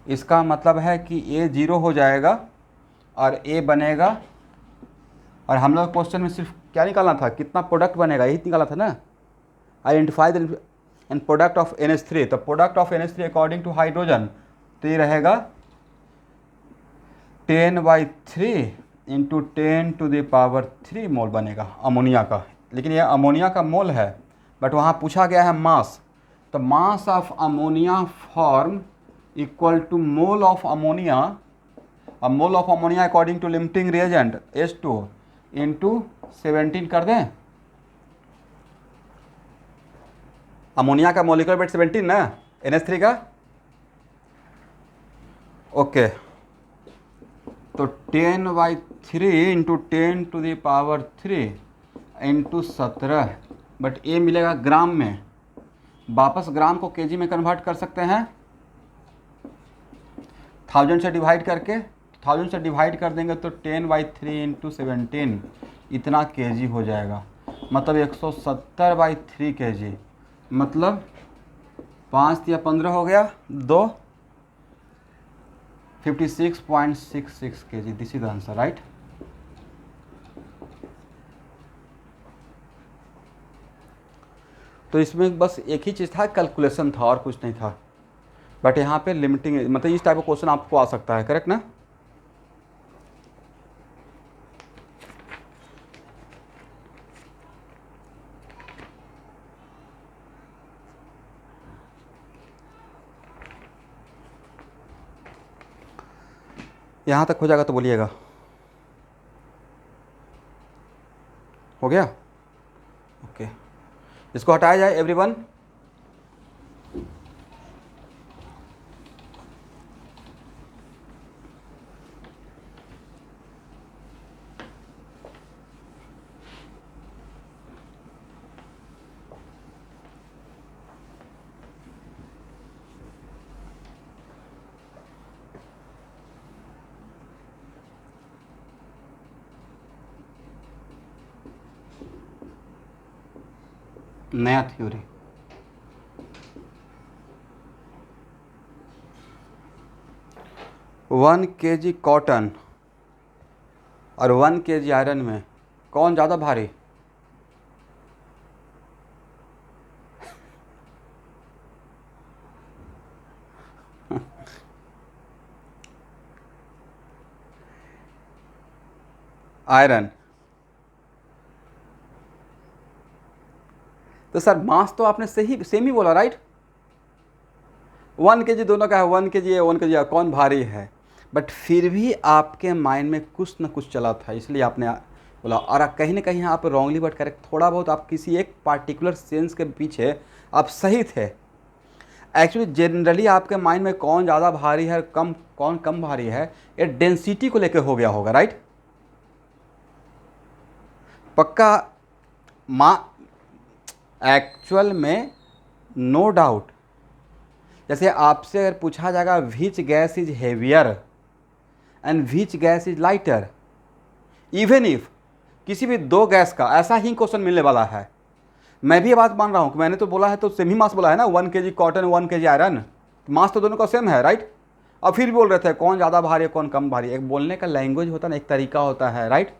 इसका मतलब है कि A 0 हो जाएगा और A बनेगा, और हम लोग क्वेश्चन में सिर्फ क्या निकालना था, कितना प्रोडक्ट बनेगा, यही निकाला था ना। Identify the end product of NH3, तो product of NH3 according to hydrogen, तो ये रहेगा 10/3 इंटू 10⁻³ मोल बनेगा अमोनिया का। लेकिन ये अमोनिया का मोल है, बट वहाँ पूछा गया है मास, तो mass of ammonia form equal to mole of ammonia, अब mole of ammonia according to limiting reagent H2 into 17 कर दें। अमोनिया का मोलिकुलर वेट 17 ना, NH3 का, ओके। तो 10/3 इंटू 10⁻³ इंटू 17, बट ये मिलेगा ग्राम में, वापस ग्राम को केजी में कन्वर्ट कर सकते हैं 1000 से डिवाइड करके, 1000 से डिवाइड कर देंगे तो 10/3 इंटू 17 इतना केजी हो जाएगा, मतलब 170/3 केजी, मतलब 5 या 15 हो गया, 2 56.66 KG, this is the answer, right. तो इसमें बस एक ही चीज़ था, कैलकुलेशन था और कुछ नहीं था, बट यहाँ पे लिमिटिंग, मतलब इस टाइप का क्वेश्चन आपको आ सकता है, करेक्ट ना। यहाँ तक हो जाएगा तो बोलिएगा, हो गया, ओके। इसको हटाया जाए एवरीवन। नया थ्योरी, वन केजी कॉटन और 1 kg आयरन में कौन ज़्यादा भारी, आयरन। तो सर मास तो आपने सेम ही बोला, राइट। 1 kg दोनों का है, 1 kg है, 1 kg है, कौन भारी है, बट फिर भी आपके माइंड में कुछ ना कुछ चला था, इसलिए आपने बोला। और कहीं ना कहीं आप रॉन्गली बट करेक्ट, थोड़ा बहुत आप किसी एक पार्टिकुलर सेंस के पीछे आप सही थे। एक्चुअली जनरली आपके माइंड में कौन ज़्यादा भारी है, कौन कम भारी है, ये डेंसिटी को लेकर हो गया होगा, राइट। पक्का एक्चुअल में नो डाउट, जैसे आपसे अगर पूछा जाएगा which gas is heavier and which gas is lighter, even if किसी भी 2 गैस का ऐसा ही क्वेश्चन मिलने वाला है। मैं भी ये बात मान रहा हूँ कि मैंने तो बोला है तो सेम ही मास बोला है ना, 1 kg कॉटन 1 kg आयरन, मास तो दोनों का सेम है, राइट। अब फिर भी बोल रहे थे कौन ज़्यादा भारी है कौन कम भारी। एक बोलने का लैंग्वेज होता है ना, एक तरीका होता है, राइट।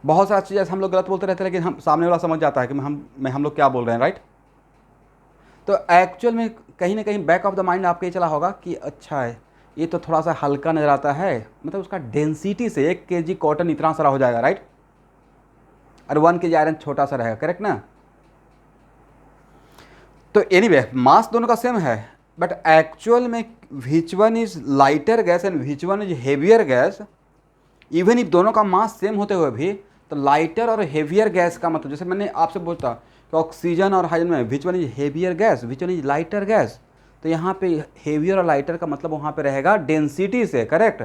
बहुत सारी चीज़ें हम लोग गलत बोलते रहते हैं, लेकिन हम सामने वाला समझ जाता है कि हम लोग क्या बोल रहे हैं, राइट। तो एक्चुअल में कहीं ना कहीं बैक ऑफ द माइंड आपको ये चला होगा कि अच्छा है ये तो थोड़ा सा हल्का नज़र आता है, मतलब उसका डेंसिटी से 1 kg कॉटन इतना सारा हो जाएगा, राइट, और 1 kg आयरन छोटा सा रहेगा, करेक्ट ना। तो एनीवे मास दोनों का सेम है, बट एक्चुअल में विच one is lighter gas and which one is heavier gas, even if दोनों का मास सेम होते हुए भी, तो लाइटर और हेवियर गैस का मतलब, जैसे मैंने आपसे बोलता कि ऑक्सीजन और हाइड्रोजन में विच one is heavier gas which one is lighter gas, तो यहाँ पे हेवियर और लाइटर का मतलब वहाँ पे रहेगा डेंसिटी से, करेक्ट।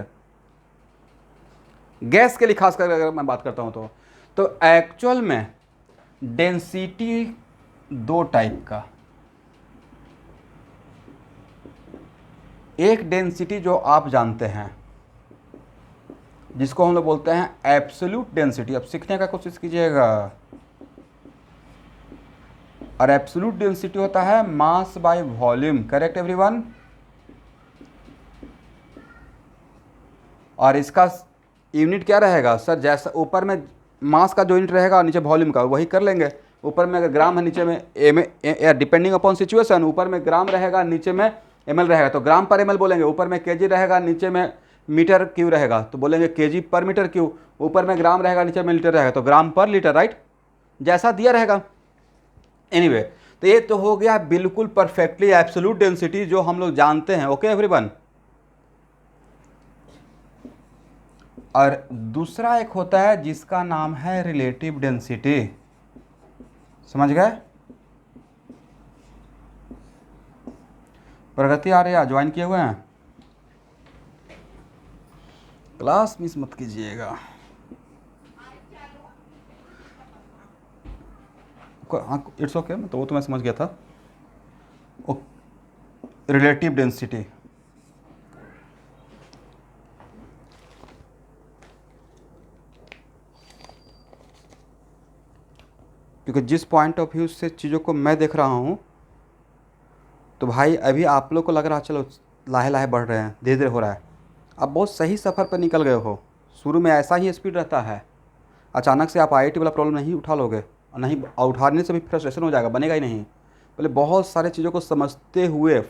गैस के लिए खास कर अगर मैं बात करता हूँ तो एक्चुअल में डेंसिटी दो टाइप का, एक डेंसिटी जो आप जानते हैं जिसको हम लोग बोलते हैं एब्सोल्यूट डेंसिटी। अब सीखने का कोशिश कीजिएगा। और एब्सोल्यूट डेंसिटी होता है मास बाय वॉल्यूम, करेक्ट एवरीवन। और इसका यूनिट क्या रहेगा सर? जैसा ऊपर में मास का जो यूनिट रहेगा और नीचे वॉल्यूम का, वही कर लेंगे। ऊपर में अगर ग्राम है, नीचे में डिपेंडिंग अपॉन सिचुएशन, ऊपर में ग्राम रहेगा, नीचे में ml रहेगा तो ग्राम पर ml बोलेंगे। ऊपर में kg रहेगा, नीचे में मीटर क्यू रहेगा तो बोलेंगे kg पर मीटर क्यू। ऊपर में ग्राम रहेगा, नीचे में लीटर रहेगा तो ग्राम पर लीटर, राइट, जैसा दिया रहेगा। एनीवे, तो ये तो हो गया बिल्कुल परफेक्टली एब्सोल्यूट डेंसिटी जो हम लोग जानते हैं। Okay everyone. और दूसरा एक होता है जिसका नाम है रिलेटिव डेंसिटी। समझ गए? प्रगति आ रही है, ज्वाइन किए हुए हैं? क्लास मिस मत कीजिएगा। इट्स ओके, तो वो तो मैं समझ गया था। रिलेटिव डेंसिटी, क्योंकि जिस पॉइंट ऑफ व्यू से चीज़ों को मैं देख रहा हूँ तो भाई अभी आप लोग को लग रहा है चलो लाहे लाहे बढ़ रहे हैं, धीरे धीरे हो रहा है। अब बहुत सही सफ़र पर निकल गए हो। शुरू में ऐसा ही स्पीड रहता है, अचानक से आप IIT वाला प्रॉब्लम नहीं उठा लोगे, और नहीं उठाने से भी फ्रस्ट्रेशन हो जाएगा, बनेगा ही नहीं। पहले बहुत सारे चीज़ों को समझते हुए,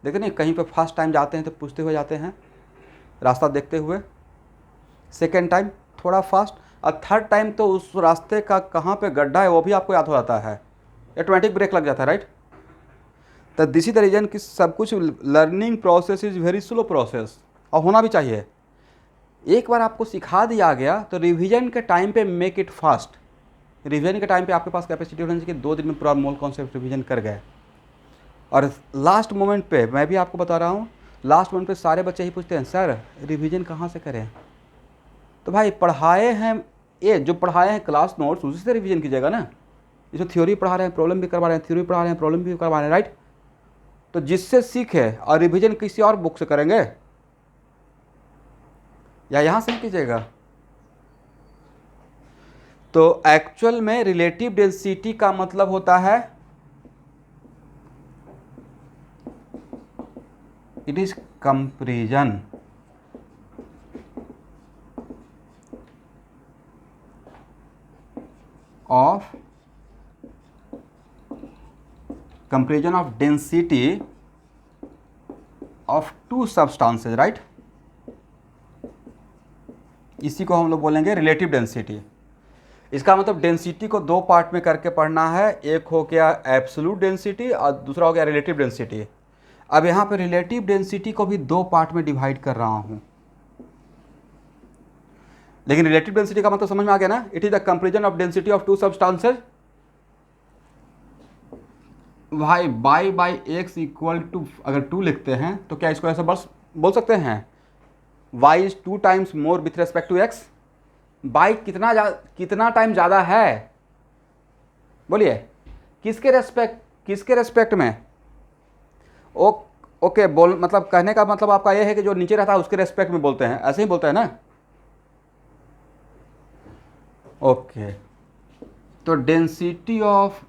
देखते नहीं कहीं पर फर्स्ट टाइम जाते हैं तो पूछते हुए जाते हैं, रास्ता देखते हुए। सेकेंड टाइम थोड़ा फास्ट, और थर्ड टाइम तो उस रास्ते का कहाँ पे गड्ढा है वो भी आपको याद हो जाता है, ऑटोमेटिक ब्रेक लग जाता है, राइट। तो दिस इज द रीजन कि सब कुछ learning process is very slow process, और होना भी चाहिए। एक बार आपको सिखा दिया गया तो रिवीजन के टाइम पे मेक इट फास्ट। रिवीजन के टाइम पे आपके पास कैपेसिटी होनी चाहिए कि 2 दिन में पूरा मोल कॉन्सेप्ट रिवीजन कर गए। और लास्ट मोमेंट पे मैं भी आपको बता रहा हूँ, लास्ट मोमेंट पे सारे बच्चे ही पूछते हैं सर रिवीजन कहाँ से करें। तो भाई पढ़ाए हैं, ये जो पढ़ाए हैं क्लास नोट्स उसी से रिवीजन कीजिएगा ना। इसमें थ्योरी पढ़ा रहे हैं, प्रॉब्लम भी करवा रहे हैं, थ्योरी पढ़ा रहे हैं, प्रॉब्लम भी करवा रहे हैं, राइट। तो जिससे सीखे, और रिवीजन किसी और बुक से करेंगे या यहाँ से कीजिएगा। तो एक्चुअल में रिलेटिव डेंसिटी का मतलब होता है it is comparison of density of to substances, right. इसी को हम लोग बोलेंगे रिलेटिव डेंसिटी। इसका मतलब डेंसिटी को 2 पार्ट में करके पढ़ना है, एक हो गया एब्सोल्यूट डेंसिटी और दूसरा हो गया रिलेटिव डेंसिटी। अब यहाँ पे रिलेटिव डेंसिटी को भी 2 पार्ट में डिवाइड कर रहा हूँ, लेकिन रिलेटिव डेंसिटी का मतलब समझ में आ गया ना। It is the comparison of density of to substances भाई बाई एक्स इक्वल टू, अगर 2 लिखते हैं तो क्या इसको ऐसा बस बोल सकते हैं y is 2 times more with respect to x। By कितना टाइम ज़्यादा है, बोलिए किसके रेस्पेक्ट में? ओके बोल, मतलब कहने का मतलब आपका ये है कि जो नीचे रहता है उसके रेस्पेक्ट में बोलते हैं, ऐसे ही बोलते हैं ना। ओके, तो density of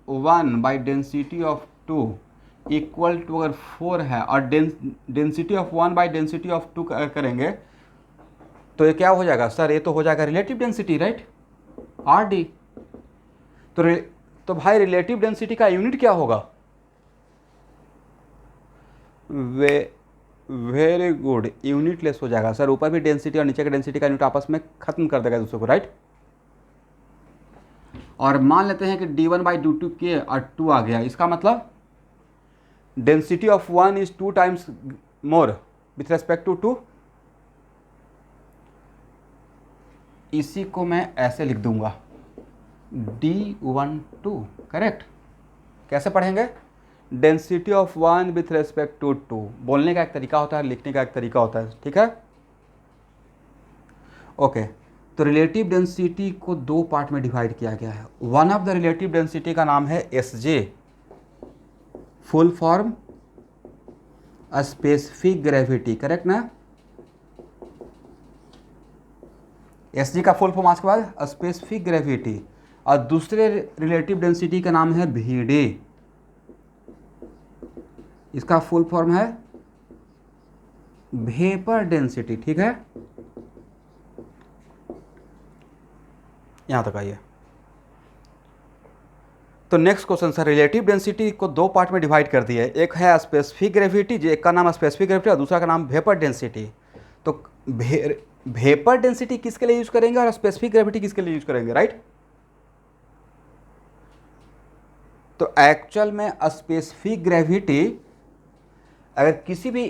1 by density of 2 equal to अगर 4 है, और density of 1 by density of 2 करेंगे तो ये क्या हो जाएगा सर? ये तो हो जाएगा रिलेटिव डेंसिटी, राइट, RD। तो भाई रिलेटिव डेंसिटी का यूनिट क्या होगा? वेरी गुड, यूनिट लेस हो जाएगा सर। ऊपर भी डेंसिटी और नीचे का डेंसिटी का यूनिट आपस में खत्म कर देगा दूसरे को, राइट। और मान लेते हैं कि d1 बाई d2 के और 2 आ गया, इसका मतलब density of 1 is 2 times more with respect to 2। इसी को मैं ऐसे लिख दूंगा d12, करेक्ट। कैसे पढ़ेंगे? Density of 1 with respect to 2। बोलने का एक तरीका होता है, लिखने का एक तरीका होता है, ठीक है। ओके, तो रिलेटिव डेंसिटी को दो पार्ट में डिवाइड किया गया है। One of the relative density का नाम है एस जे, full form specific gravity, correct ना। एस जी का फुल फॉर्म आज के बाद स्पेसिफिक ग्रेविटी, और दूसरे रिलेटिव डेंसिटी का नाम है वी डी, इसका फुल फॉर्म है वेपर डेंसिटी, ठीक है। यहां तक आइए। तो next question sir, relative density को दो पार्ट में डिवाइड कर दिया है, एक है स्पेसिफिक ग्रेविटी, जो एक का नाम स्पेसिफिक ग्रेविटी और दूसरा का नाम वेपर डेंसिटी। तो वेपर डेंसिटी किसके लिए यूज करेंगे और स्पेसिफिक ग्रेविटी किसके लिए यूज करेंगे, राइट। तो एक्चुअल में स्पेसिफिक ग्रेविटी अगर किसी भी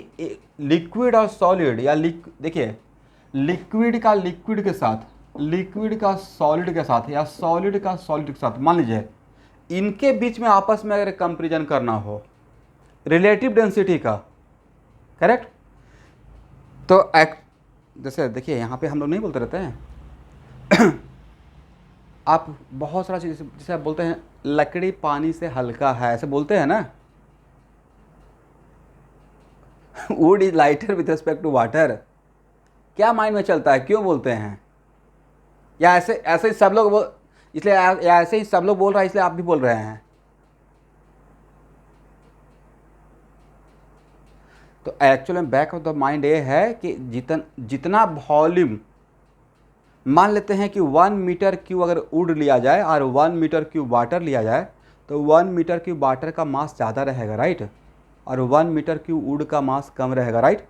लिक्विड और सॉलिड या देखिए लिक्विड का लिक्विड के साथ, लिक्विड का सॉलिड के साथ, या सॉलिड का सॉलिड के साथ, मान लीजिए इनके बीच में आपस में अगर कंपेरिजन करना हो रिलेटिव डेंसिटी का, करेक्ट। तो जैसे देखिए यहाँ पे हम लोग नहीं बोलते रहते हैं आप बहुत सारा चीज़, जैसे आप बोलते हैं लकड़ी पानी से हल्का है, ऐसे बोलते हैं ना। Wood is lighter with respect to water, क्या माइंड में चलता है, क्यों बोलते हैं, या ऐसे ऐसे ही सब लोग बोल, इसलिए या ऐसे ही सब लोग बोल रहा है इसलिए आप भी बोल रहे हैं। तो एक्चुअली में बैक ऑफ द माइंड ये है कि जितना वॉल्यूम, मान लेते हैं कि 1 मीटर क्यूब अगर वुड लिया जाए और 1 मीटर क्यूब वाटर लिया जाए, तो 1 मीटर क्यूब वाटर का मास ज़्यादा रहेगा, राइट, और 1 मीटर क्यूब वुड का मास कम रहेगा, राइट।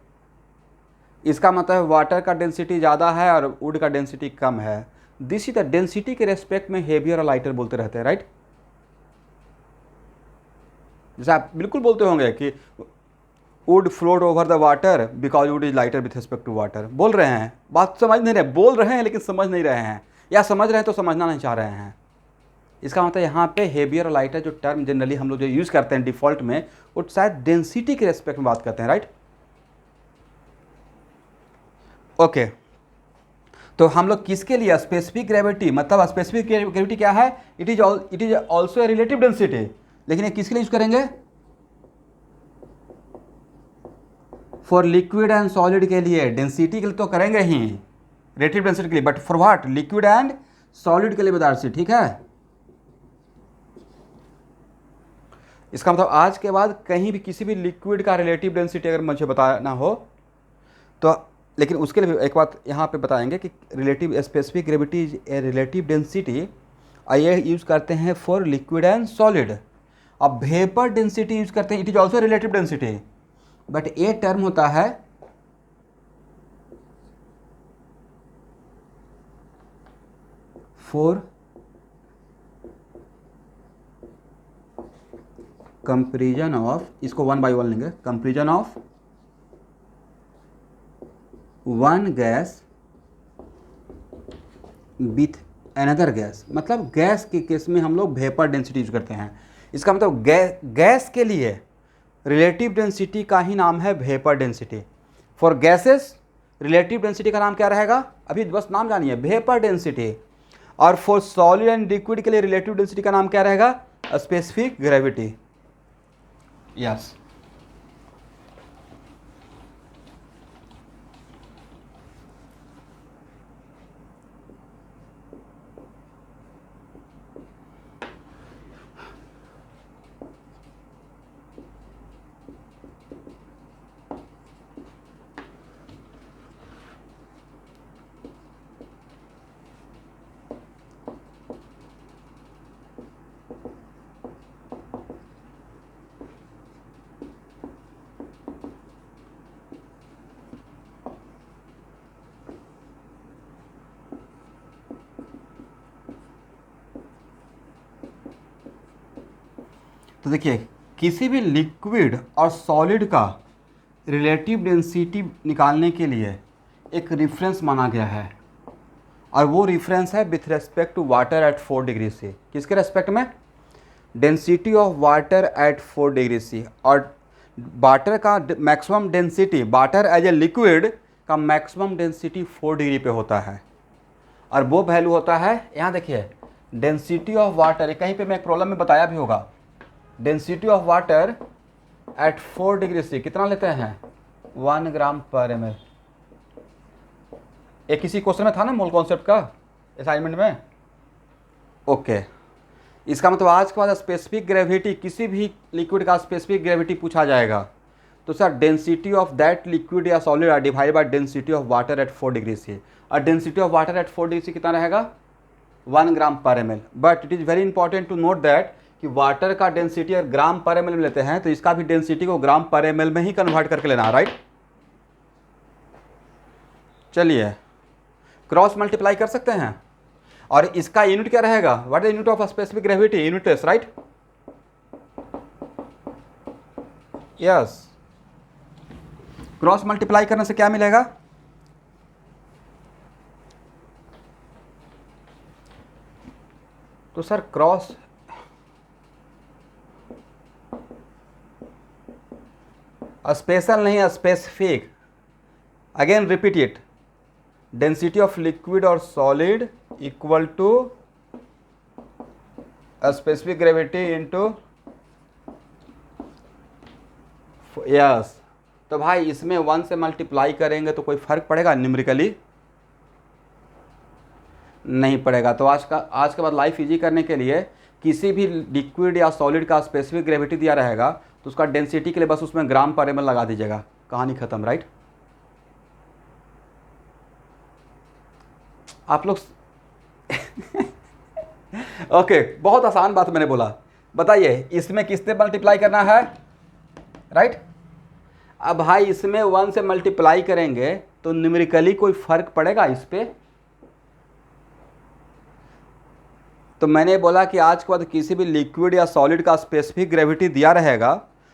इसका मतलब वाटर का डेंसिटी ज़्यादा है और वुड का डेंसिटी कम है। दिस इज द डेंसिटी के रेस्पेक्ट में हेवियर और लाइटर बोलते रहते हैं, राइट। जैसे आप बिल्कुल बोलते होंगे कि wood float over the water because wood is lighter with respect to water, बोल रहे हैं, बात समझ नहीं रहे, बोल रहे हैं लेकिन समझ नहीं रहे हैं, या समझ रहे हैं तो समझना नहीं चाह रहे हैं। इसका मतलब यहाँ पे हेवियर और लाइटर जो टर्म जनरली हम लोग जो यूज़ करते हैं डिफ़ॉल्ट में, वो शायद डेंसिटी के रेस्पेक्ट में बात करते हैं, राइट। ओके, तो हम लोग किसके लिए स्पेसिफिक ग्रेविटी, मतलब स्पेसिफिक ग्रेविटी क्या है, it is also a relative density, लेकिन ये किसके लिए यूज करेंगे, फॉर लिक्विड एंड सॉलिड के लिए, डेंसिटी के लिए तो करेंगे ही, रिलेटिव डेंसिटी के लिए, but for what, liquid and solid के लिए बता सी, ठीक है। इसका मतलब आज के बाद कहीं भी किसी भी लिक्विड का रिलेटिव डेंसिटी अगर मुझे बताना हो तो, लेकिन उसके लिए एक बात यहाँ पे बताएंगे कि relative specific gravity is a relative density, ये यूज़ करते हैं फॉर लिक्विड एंड सॉलिड। अब वेपर डेंसिटी यूज़ करते हैं, it is also relative density, but ये टर्म होता है फॉर कंपेरिजन ऑफ, इसको वन बाय वन लेंगे, comparison of one gas with another gas, मतलब गैस के केस में हम लोग वेपर डेंसिटी यूज करते हैं। इसका मतलब गैस के लिए रिलेटिव डेंसिटी का ही नाम है vapour density. For gases relative density का नाम क्या रहेगा, अभी बस नाम जानिए, वेपर डेंसिटी। और फॉर सॉलिड एंड लिक्विड के लिए रिलेटिव डेंसिटी का नाम क्या रहेगा, स्पेसिफिक ग्रेविटी। यस, तो देखिए किसी भी लिक्विड और सॉलिड का रिलेटिव डेंसिटी निकालने के लिए एक रेफरेंस माना गया है, और वो रेफरेंस है with respect to water at 4 degree C. किसके रेस्पेक्ट में, density of water at 4 degree C. और वाटर का maximum density, water as a liquid का मैक्सिमम डेंसिटी 4 डिग्री पे होता है। और वो वैल्यू होता है, यहाँ देखिए, डेंसिटी ऑफ वाटर, कहीं पे मैं एक प्रॉब्लम में बताया भी होगा, density of water at 4 degree C कितना लेते हैं, 1 ग्राम पर ml। एक किसी क्वेश्चन में था ना मोल कॉन्सेप्ट का असाइनमेंट में। ओके, इसका मतलब आज के बाद स्पेसिफिक ग्रेविटी, किसी भी लिक्विड का स्पेसिफिक ग्रेविटी पूछा जाएगा तो sir density of that liquid या solid are divide by density of water at 4 degree C. और density of water at 4 degree C कितना रहेगा, 1 gram per ml। But it is very important to note that कि water का density अगर gram per ml में लेते हैं तो इसका भी डेंसिटी को ग्राम पर ml में ही कन्वर्ट करके लेना है, राइट। चलिए क्रॉस मल्टीप्लाई कर सकते हैं, और इसका यूनिट क्या रहेगा, what is unit of specific gravity, unit test, right. Yes, cross multiply करने से क्या मिलेगा, तो सर क्रॉस स्पेशल नहीं, specific, again repeat it, density of liquid और solid equal to specific gravity into, yes. तो भाई इसमें 1 से मल्टीप्लाई करेंगे तो कोई फर्क पड़ेगा न्यूमेरिकली, नहीं पड़ेगा। तो आज के बाद लाइफ इजी करने के लिए किसी भी लिक्विड या सॉलिड का स्पेसिफिक ग्रेविटी दिया रहेगा तो उसका डेंसिटी के लिए बस उसमें ग्राम पर ml लगा दीजिएगा, कहानी खत्म, राइट। आप लोग ओके, बहुत आसान बात मैंने बोला। बताइए इसमें किससे मल्टीप्लाई करना है, राइट। अब भाई इसमें 1 से मल्टीप्लाई करेंगे तो न्यूमेरिकली कोई फर्क पड़ेगा इस पे। तो मैंने बोला कि आज के बाद किसी भी लिक्विड या सॉलिड का स्पेसिफिक ग्रेविटी दिया रहेगा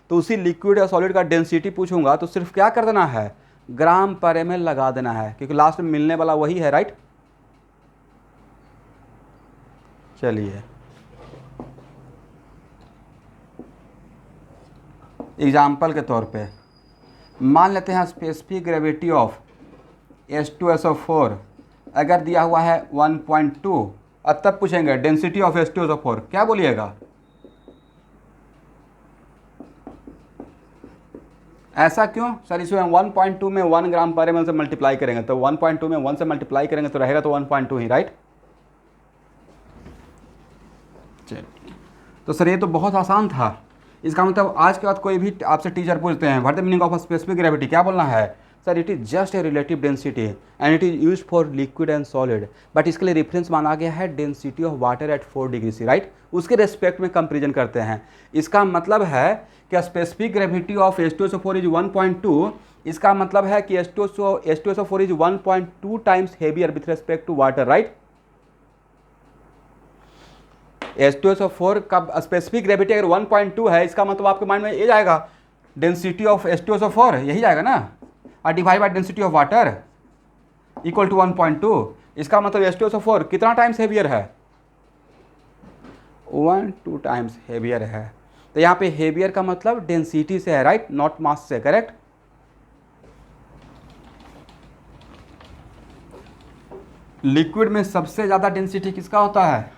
तो उसी लिक्विड या सॉलिड का डेंसिटी पूछूंगा तो सिर्फ क्या कर देना है, ग्राम पर ml लगा देना है, क्योंकि लास्ट में मिलने वाला वही है, राइट। चलिए एग्जाम्पल के तौर पे मान लेते हैं स्पेसिफिक ग्रेविटी ऑफ H2SO4 अगर दिया हुआ है 1.2, अब तब पूछेंगे डेंसिटी ऑफ H2SO4, क्या बोलिएगा, ऐसा क्यों सर, इसमें 1.2 में 1 ग्राम पर ml से मल्टीप्लाई करेंगे तो 1.2 में 1 से मल्टीप्लाई करेंगे तो रहेगा तो 1.2 ही, राइट। चलिए, तो सर ये तो बहुत आसान था। इसका मतलब आज के बाद कोई भी आपसे टीचर पूछते हैं what the meaning of specific gravity, क्या बोलना है, sir it is just a relative density and it is use for liquid and solid, but इसके लिए रेफरेंस माना गया है density of water at 4 degree C, right. उसके रेस्पेक्ट में कंपेरिजन करते हैं। इसका मतलब है कि specific gravity of H2SO4 is 1.2, इसका मतलब है कि H2SO4 is 1.2 times heavier with respect to water, right. H2SO4 का स्पेसिफिक ग्रेविटी अगर 1.2 है, इसका मतलब आपके माइंड में ये जाएगा डेंसिटी ऑफ H2SO4 यही जाएगा ना, और divide by density of water equal to 1.2। इसका मतलब H2SO4 कितना टाइम्स हेवियर है, 1-2 टाइम्स हेवियर है। तो यहाँ पे हेवियर का मतलब डेंसिटी से है, राइट, नॉट मास से, करेक्ट। लिक्विड में सबसे ज़्यादा डेंसिटी किसका होता है,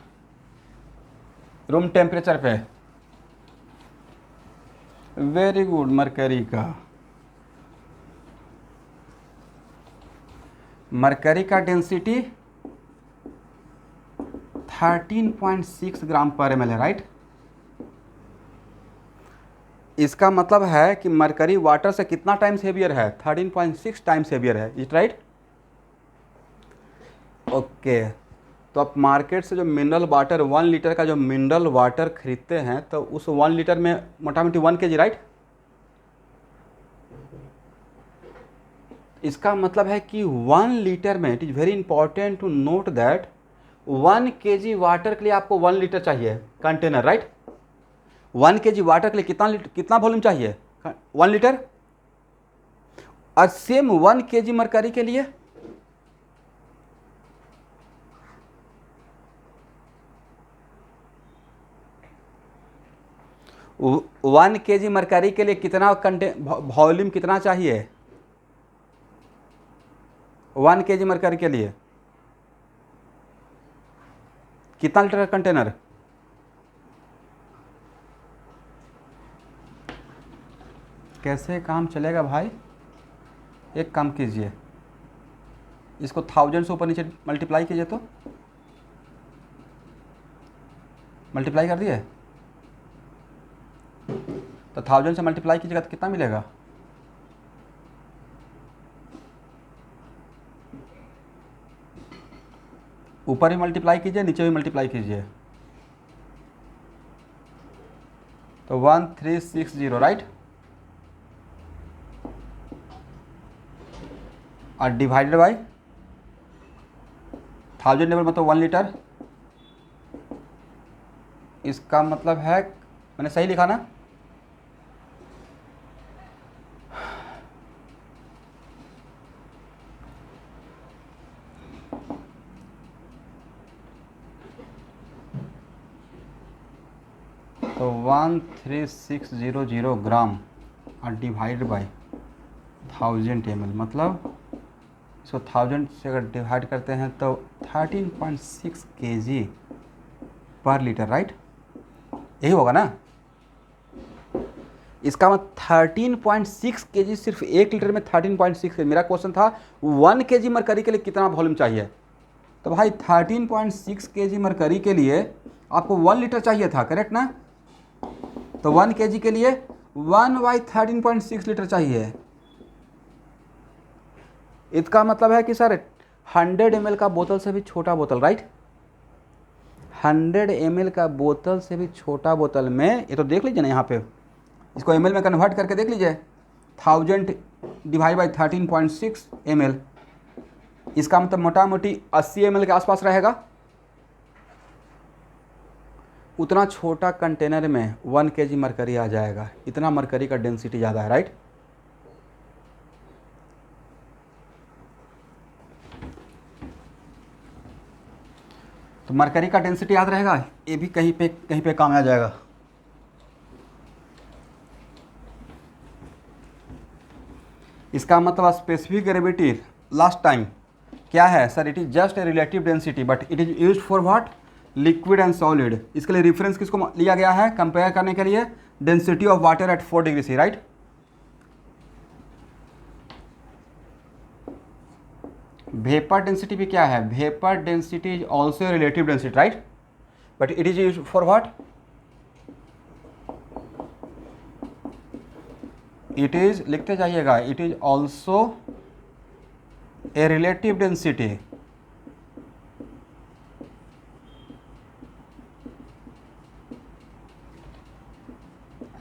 रूम टेम्परेचर पे, वेरी गुड, मरकरी का। मरकरी का डेंसिटी 13.6 ग्राम पर ml है, राइट। इसका मतलब है कि मरकरी वाटर से कितना टाइम्स हेवियर है, 13.6 टाइम्स हेवियर है, इज राइट। ओके, तो आप मार्केट से जो मिनरल वाटर 1 लीटर का जो मिनरल वाटर खरीदते हैं तो उस 1 लीटर में मोटा मोटी 1 kg, राइट। इसका मतलब है कि 1 लीटर में, it is very important to note that 1 kg water के लिए आपको 1 लीटर चाहिए कंटेनर, राइट। 1 kg वाटर के लिए कितना वॉल्यूम चाहिए, 1 लीटर। और सेम 1 kg मरकरी के लिए 1 kg मरकरी के लिए कितना वॉल्यूम कितना चाहिए, 1 kg मरकरी के लिए कितना लीटर का कंटेनर? कैसे काम चलेगा भाई? एक काम कीजिए, इसको 1000 से ऊपर नीचे मल्टीप्लाई कीजिए, तो मल्टीप्लाई कर दिए, तो 1000 से मल्टीप्लाई कीजिएगा तो कितना मिलेगा? ऊपर भी मल्टीप्लाई कीजिए, नीचे भी मल्टीप्लाई कीजिए, तो 1360, राइट। और डिवाइडेड बाई 1000 लेवल मतलब 1 लीटर। इसका मतलब है, मैंने सही लिखा ना? तो 13600 ग्राम और डिवाइड बाई 1000 ml, मतलब इसको 1000 से अगर डिवाइड करते हैं तो 13.6 kg पर लीटर, राइट। यही होगा ना? इसका मतलब 13.6 kg, सिर्फ 1 लीटर में 13.6 kg। मेरा क्वेश्चन था 1 kg मरकरी के लिए कितना वॉल्यूम चाहिए, तो भाई 13.6 kg मरकरी के लिए आपको 1 लीटर चाहिए था, करेक्ट ना? तो 1 kg के लिए 1/13.6 लीटर चाहिए। इसका मतलब है कि सर 100 ml का बोतल से भी छोटा बोतल, राइट। 100 ml का बोतल से भी छोटा बोतल में, ये तो देख लीजिए ना यहाँ पे, इसको ml में कन्वर्ट करके देख लीजिए, 1000 डिवाइड बाई 13.6 ml, इसका मतलब मोटा मोटी 80 ml के आसपास रहेगा। उतना छोटा कंटेनर में 1 kg मरकरी आ जाएगा, इतना मरकरी का डेंसिटी ज़्यादा है, राइट। तो मरकरी का डेंसिटी याद रहेगा, ये भी कहीं पे काम आ जाएगा। इसका मतलब स्पेसिफिक ग्रेविटी लास्ट टाइम क्या है sir? It is just a relative density, but it is used for what? Liquid and solid. इसके लिए रेफरेंस किसको लिया गया है कंपेयर करने के लिए? Density of water at 4 degree C, right. Vapour density भी क्या है? Vapour density is also relative density, right, but it is used for what? It is, लिखते जाइएगा, it is also a relative density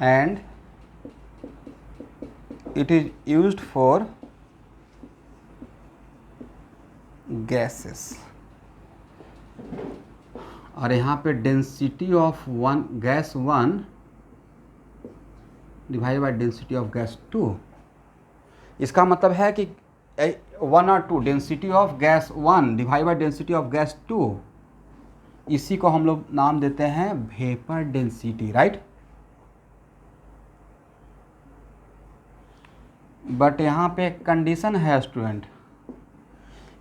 and it is used for gases। और यहाँ पे density of one gas 1 divide by density of gas 2, इसका मतलब है कि 1 और 2, density of gas 1 divide by density of gas 2, इसी को हम लोग नाम देते हैं वेपर डेंसिटी, राइट। बट यहाँ पे कंडीशन है स्टूडेंट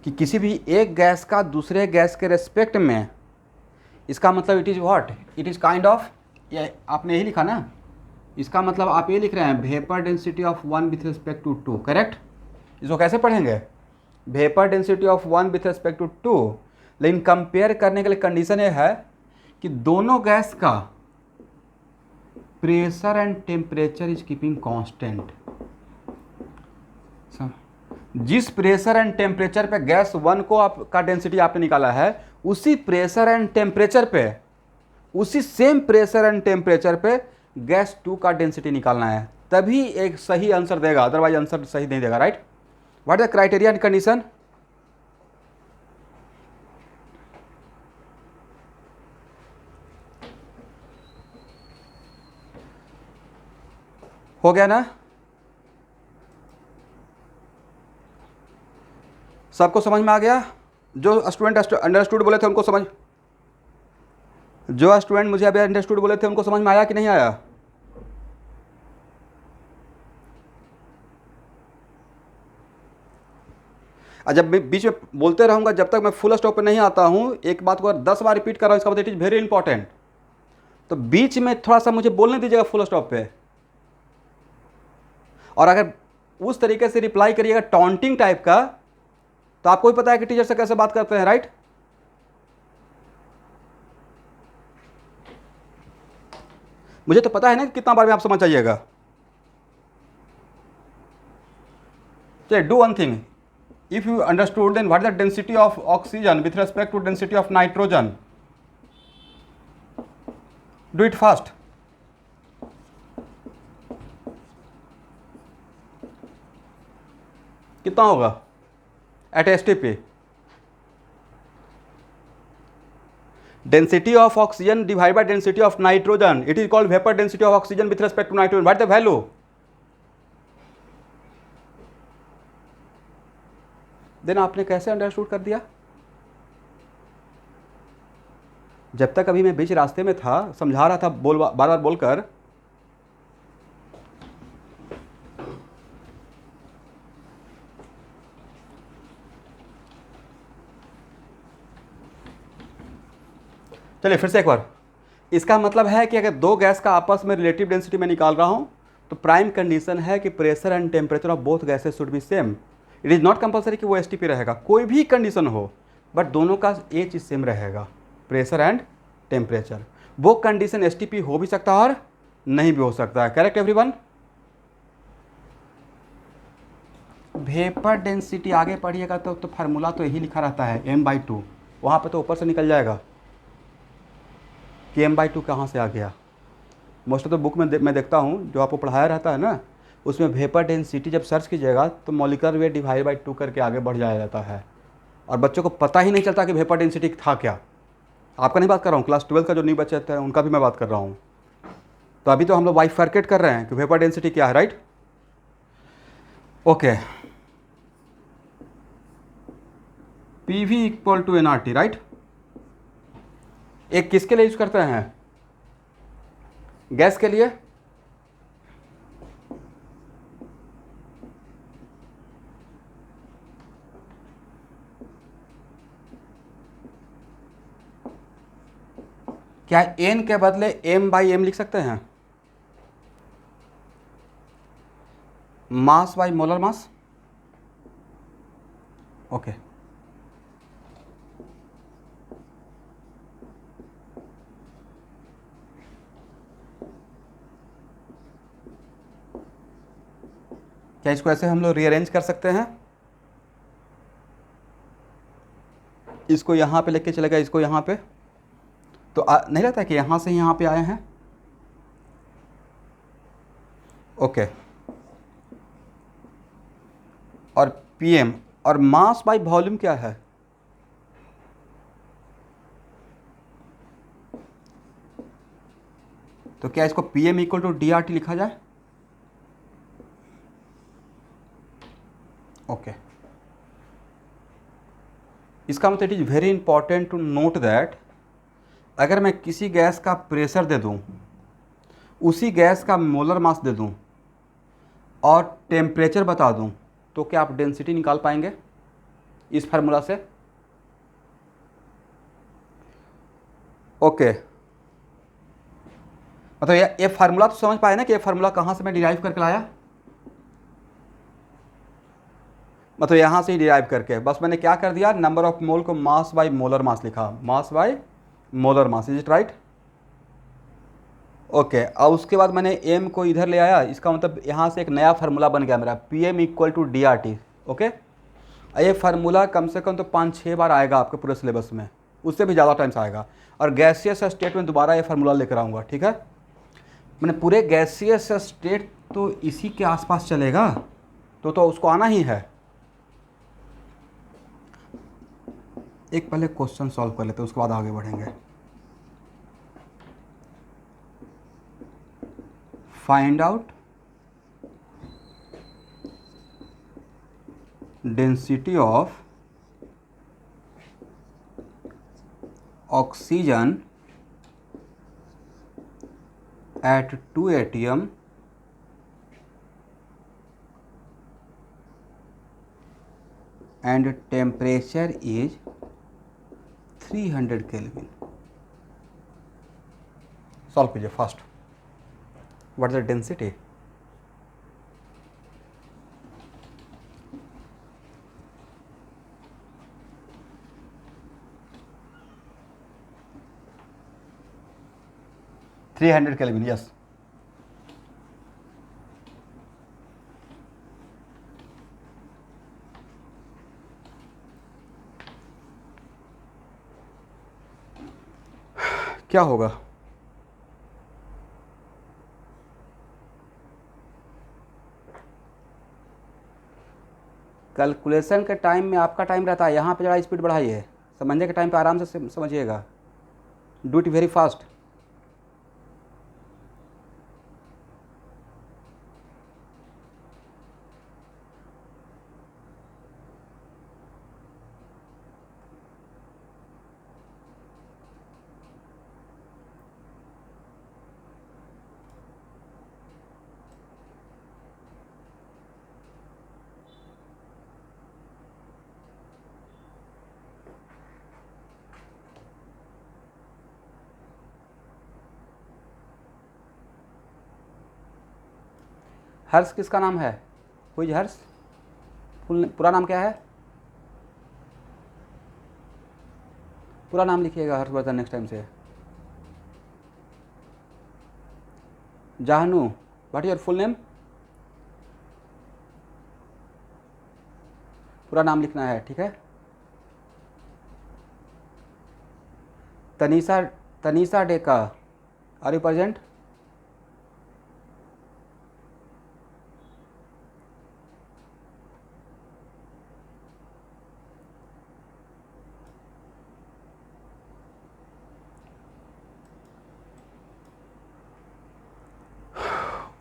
कि किसी भी एक गैस का दूसरे गैस के रेस्पेक्ट में, इसका मतलब it is what? It is kind of, ये आपने यही लिखा ना, इसका मतलब आप ये लिख रहे हैं vapour density of 1 with respect to 2, correct. इसको कैसे पढ़ेंगे? Vapour density of 1 with respect to 2, लेकिन कंपेयर करने के लिए कंडीशन ये है कि दोनों गैस का pressure and temperature is keeping constant. जिस प्रेशर एंड टेम्परेचर पे गैस 1 को का डेंसिटी आपने निकाला है, उसी प्रेशर एंड टेम्परेचर पे, उसी सेम प्रेशर एंड टेम्परेचर पे गैस 2 का डेंसिटी निकालना है, तभी एक सही आंसर देगा, अदरवाइज आंसर सही नहीं देगा, right. What is the criteria and condition? हो गया ना? सबको समझ में आ गया? जो स्टूडेंट अंडरस्टूड बोले थे उनको समझ, जो स्टूडेंट मुझे अभी अंडरस्टूड बोले थे उनको समझ में आया कि नहीं आया? और जब मैं बीच में बोलते रहूँगा जब तक मैं फुल स्टॉप पे नहीं आता हूँ, एक बात को अगर 10 बार रिपीट कर रहा हूँ, इसका मतलब इट इज़ वेरी इंपॉर्टेंट। तो बीच में थोड़ा सा मुझे बोलने दीजिएगा फुल स्टॉप पे। और अगर उस तरीके से रिप्लाई करिएगा टॉन्टिंग टाइप का, तो आपको भी पता है कि टीचर से कैसे बात करते हैं, राइट? मुझे तो पता है ना कि कितना बार में आप समझ जाइएगा। चलिए, do one thing, if you understood then what is the density of oxygen with respect to density of nitrogen, do it fast. कितना होगा at STP? Density of oxygen divide by density of nitrogen, it is called vapour density of oxygen with respect to nitrogen, what the value? Then आपने कैसे understood कर दिया? जब तक अभी मैं बीच रास्ते में था, समझा रहा था बार बार बोलकर, चलिए फिर से एक बार। इसका मतलब है कि अगर दो गैस का आपस में रिलेटिव डेंसिटी में निकाल रहा हूं, तो प्राइम कंडीशन है कि pressure and temperature of both gases should be same. It is not compulsory कि वो एसटीपी रहेगा, कोई भी कंडीशन हो, बट दोनों का ए चीज़ सेम रहेगा, प्रेशर एंड टेम्परेचर। वो कंडीशन एसटीपी हो भी सकता है और नहीं भी हो सकता है। Correct everyone? वेपर डेंसिटी आगे पढ़िएगा तो फार्मूला तो यही लिखा रहता है m/2, वहाँ पे तो ऊपर से निकल जाएगा कि m/2 कहाँ से आ गया। मोस्ट ऑफ द बुक में मैं देखता हूँ जो आपको पढ़ाया रहता है ना, उसमें वेपर डेंसिटी जब सर्च कीजिएगा तो मॉलिक्यूलर वेट डिवाइड बाई 2 करके आगे बढ़ जाया जाता है, और बच्चों को पता ही नहीं चलता कि वेपर डेंसिटी था क्या। आपका नहीं बात कर रहा हूँ, क्लास 12 का जो न्यू बच्चे हैं उनका भी मैं बात कर रहा हूँ। तो अभी तो हम लोग बाइफरकेट कर रहे हैं कि वेपर डेंसिटी क्या है, right? Okay, PV equal to nRT, right? एक किसके लिए यूज करते हैं? गैस के लिए। क्या n के बदले m/m लिख सकते हैं? Mass by molar mass. Okay, क्या इसको ऐसे हम लोग रीअरेंज कर सकते हैं? इसको यहाँ पे लेके चलेगा, इसको यहाँ पे, तो नहीं रहता कि यहाँ से यहाँ पे आए हैं। ओके, और PM और मास बाई वॉल्यूम क्या है? तो क्या इसको PM इक्वल टू DRT लिखा जाए? ओके, इसका मतलब it is very important to note that अगर मैं किसी गैस का प्रेशर दे दूं, उसी गैस का मोलर मास दे दूं और टेम्परेचर बता दूं, तो क्या आप डेंसिटी निकाल पाएंगे इस फार्मूला से? ओके, मतलब ये फार्मूला तो समझ पाए ना कि ये फार्मूला कहाँ से मैं डिराइव करके लाया? मतलब यहाँ से ही डिराइव करके बस मैंने क्या कर दिया, नंबर ऑफ मोल को मास बाई मोलर मास लिखा, mass by molar mass, is it right? Okay, अब उसके बाद मैंने m को इधर ले आया, इसका मतलब यहाँ से एक नया फार्मूला बन गया मेरा, PM equal to DRT। Okay, ये फार्मूला कम से कम तो 5-6 बार आएगा आपके पूरे सिलेबस में, उससे भी ज़्यादा टाइम्स आएगा। और गैसियस स्टेट में दोबारा ये फार्मूला लेकर आऊँगा, ठीक है? मैंने पूरे गैसियस स्टेट तो इसी के आसपास चलेगा, तो उसको आना ही है। एक पहले क्वेश्चन सॉल्व कर लेते हैं, उसके बाद आगे बढ़ेंगे। Find out density of oxygen at 2 atm and temperature is 300 kelvin. सॉल्व कीजिए fast. What is the density? $300 Kelvin, yes. क्या होगा? कैलकुलेशन के टाइम में आपका टाइम रहता है, यहाँ पे ज़रा स्पीड बढ़ाइए, समझने के टाइम पे आराम से समझिएगा, डू इट वेरी फास्ट। हर्ष किसका नाम है? हुई हर्ष? पूरा नाम क्या है? पूरा नाम लिखिएगा हर्षवर्धन नेक्स्ट टाइम से। Jahnu, what is your full name? पूरा नाम लिखना है, ठीक है। Tanisha Deka, are you present?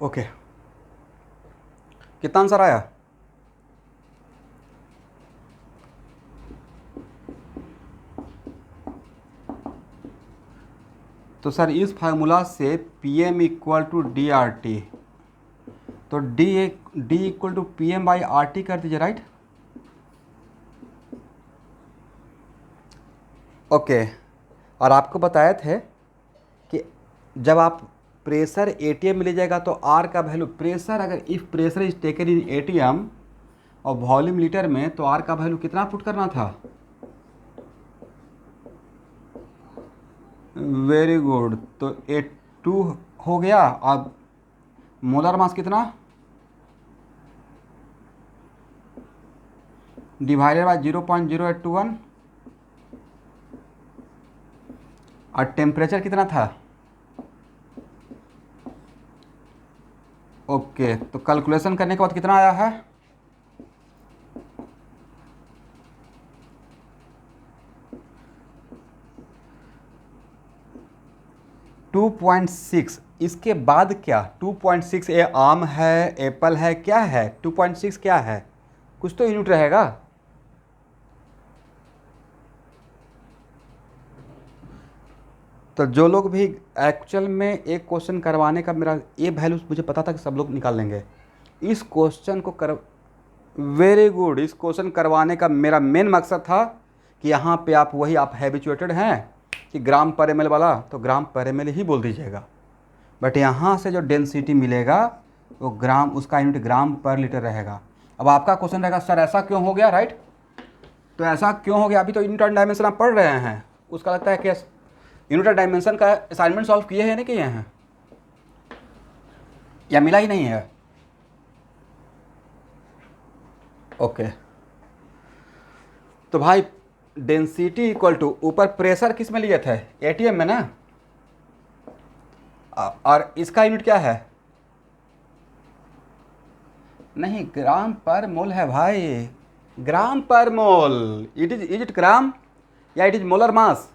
Okay, कितना आंसर आया? तो सर इस फार्मूला से PM इक्वल टू DRT, तो D इक्वल टू PM/RT कर दीजिए, राइट? ओके, और आपको बताए थे कि जब आप प्रेशर ATM में ले जाएगा तो R का वैल्यू, प्रेशर अगर if pressure is taken in ATM और वॉल्यूम लीटर में, तो R का वैल्यू कितना पुट करना था? वेरी गुड, तो 82 हो गया। अब मोलर मास कितना? डिवाइडेड बाय 0.0821, और टेम्परेचर कितना था? ओके, तो कैलकुलेशन करने के बाद कितना आया है? 2.6। इसके बाद क्या? 2.6 ये आम है, एप्पल है, क्या है? 2.6 क्या है? कुछ तो यूनिट रहेगा। तो जो लोग भी एक्चुअल में एक क्वेश्चन करवाने का, मेरा ये वैल्यू मुझे पता था कि सब लोग निकाल लेंगे इस क्वेश्चन को वेरी गुड, इस क्वेश्चन करवाने का मेरा मेन मकसद था कि यहाँ पे आप वही, आप हैबिचुएटेड हैं कि ग्राम पर एम एल वाला, तो ग्राम पर एम एल ही बोल दीजिएगा, बट यहाँ से जो डेंसिटी मिलेगा वो ग्राम, उसका यूनिट ग्राम पर लीटर रहेगा। अब आपका क्वेश्चन रहेगा सर ऐसा क्यों हो गया, राइट? तो ऐसा क्यों हो गया? अभी तो यूनिट और डायमेंशन आप पढ़ रहे हैं, उसका लगता है कि यूनिट और डायमेंशन का असाइनमेंट सॉल्व किए हैं नहीं किए हैं, या मिला ही नहीं है? ओके, तो भाई डेंसिटी इक्वल टू, ऊपर प्रेशर किस में लिए थे? ATM में ना, और इसका यूनिट क्या है? नहीं, ग्राम पर मोल है भाई, ग्राम पर मोल। इज इट ग्राम या it is molar mass?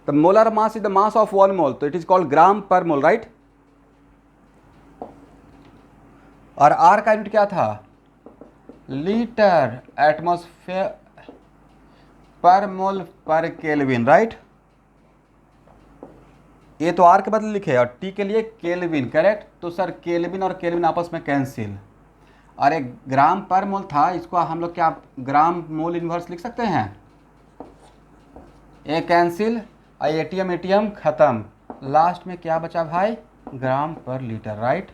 The molar mass is the mass of 1 मोल, तो इट इज कॉल्ड ग्राम पर मोल, राइट? और आर का यूनिट क्या था? लीटर एटमॉस्फेयर पर मोल पर केल्विन, राइट? ये तो आर के बदले लिखे और टी के लिए केल्विन, करेक्ट? तो सर केल्विन और केल्विन आपस में कैंसिल, और एक ग्राम पर मोल था, इसको हम लोग क्या ग्राम मोल इन्वर्स लिख सकते हैं। ए कैंसिल, एटीएम एटीएम खत्म, लास्ट में क्या बचा भाई, ग्राम पर लीटर, राइट।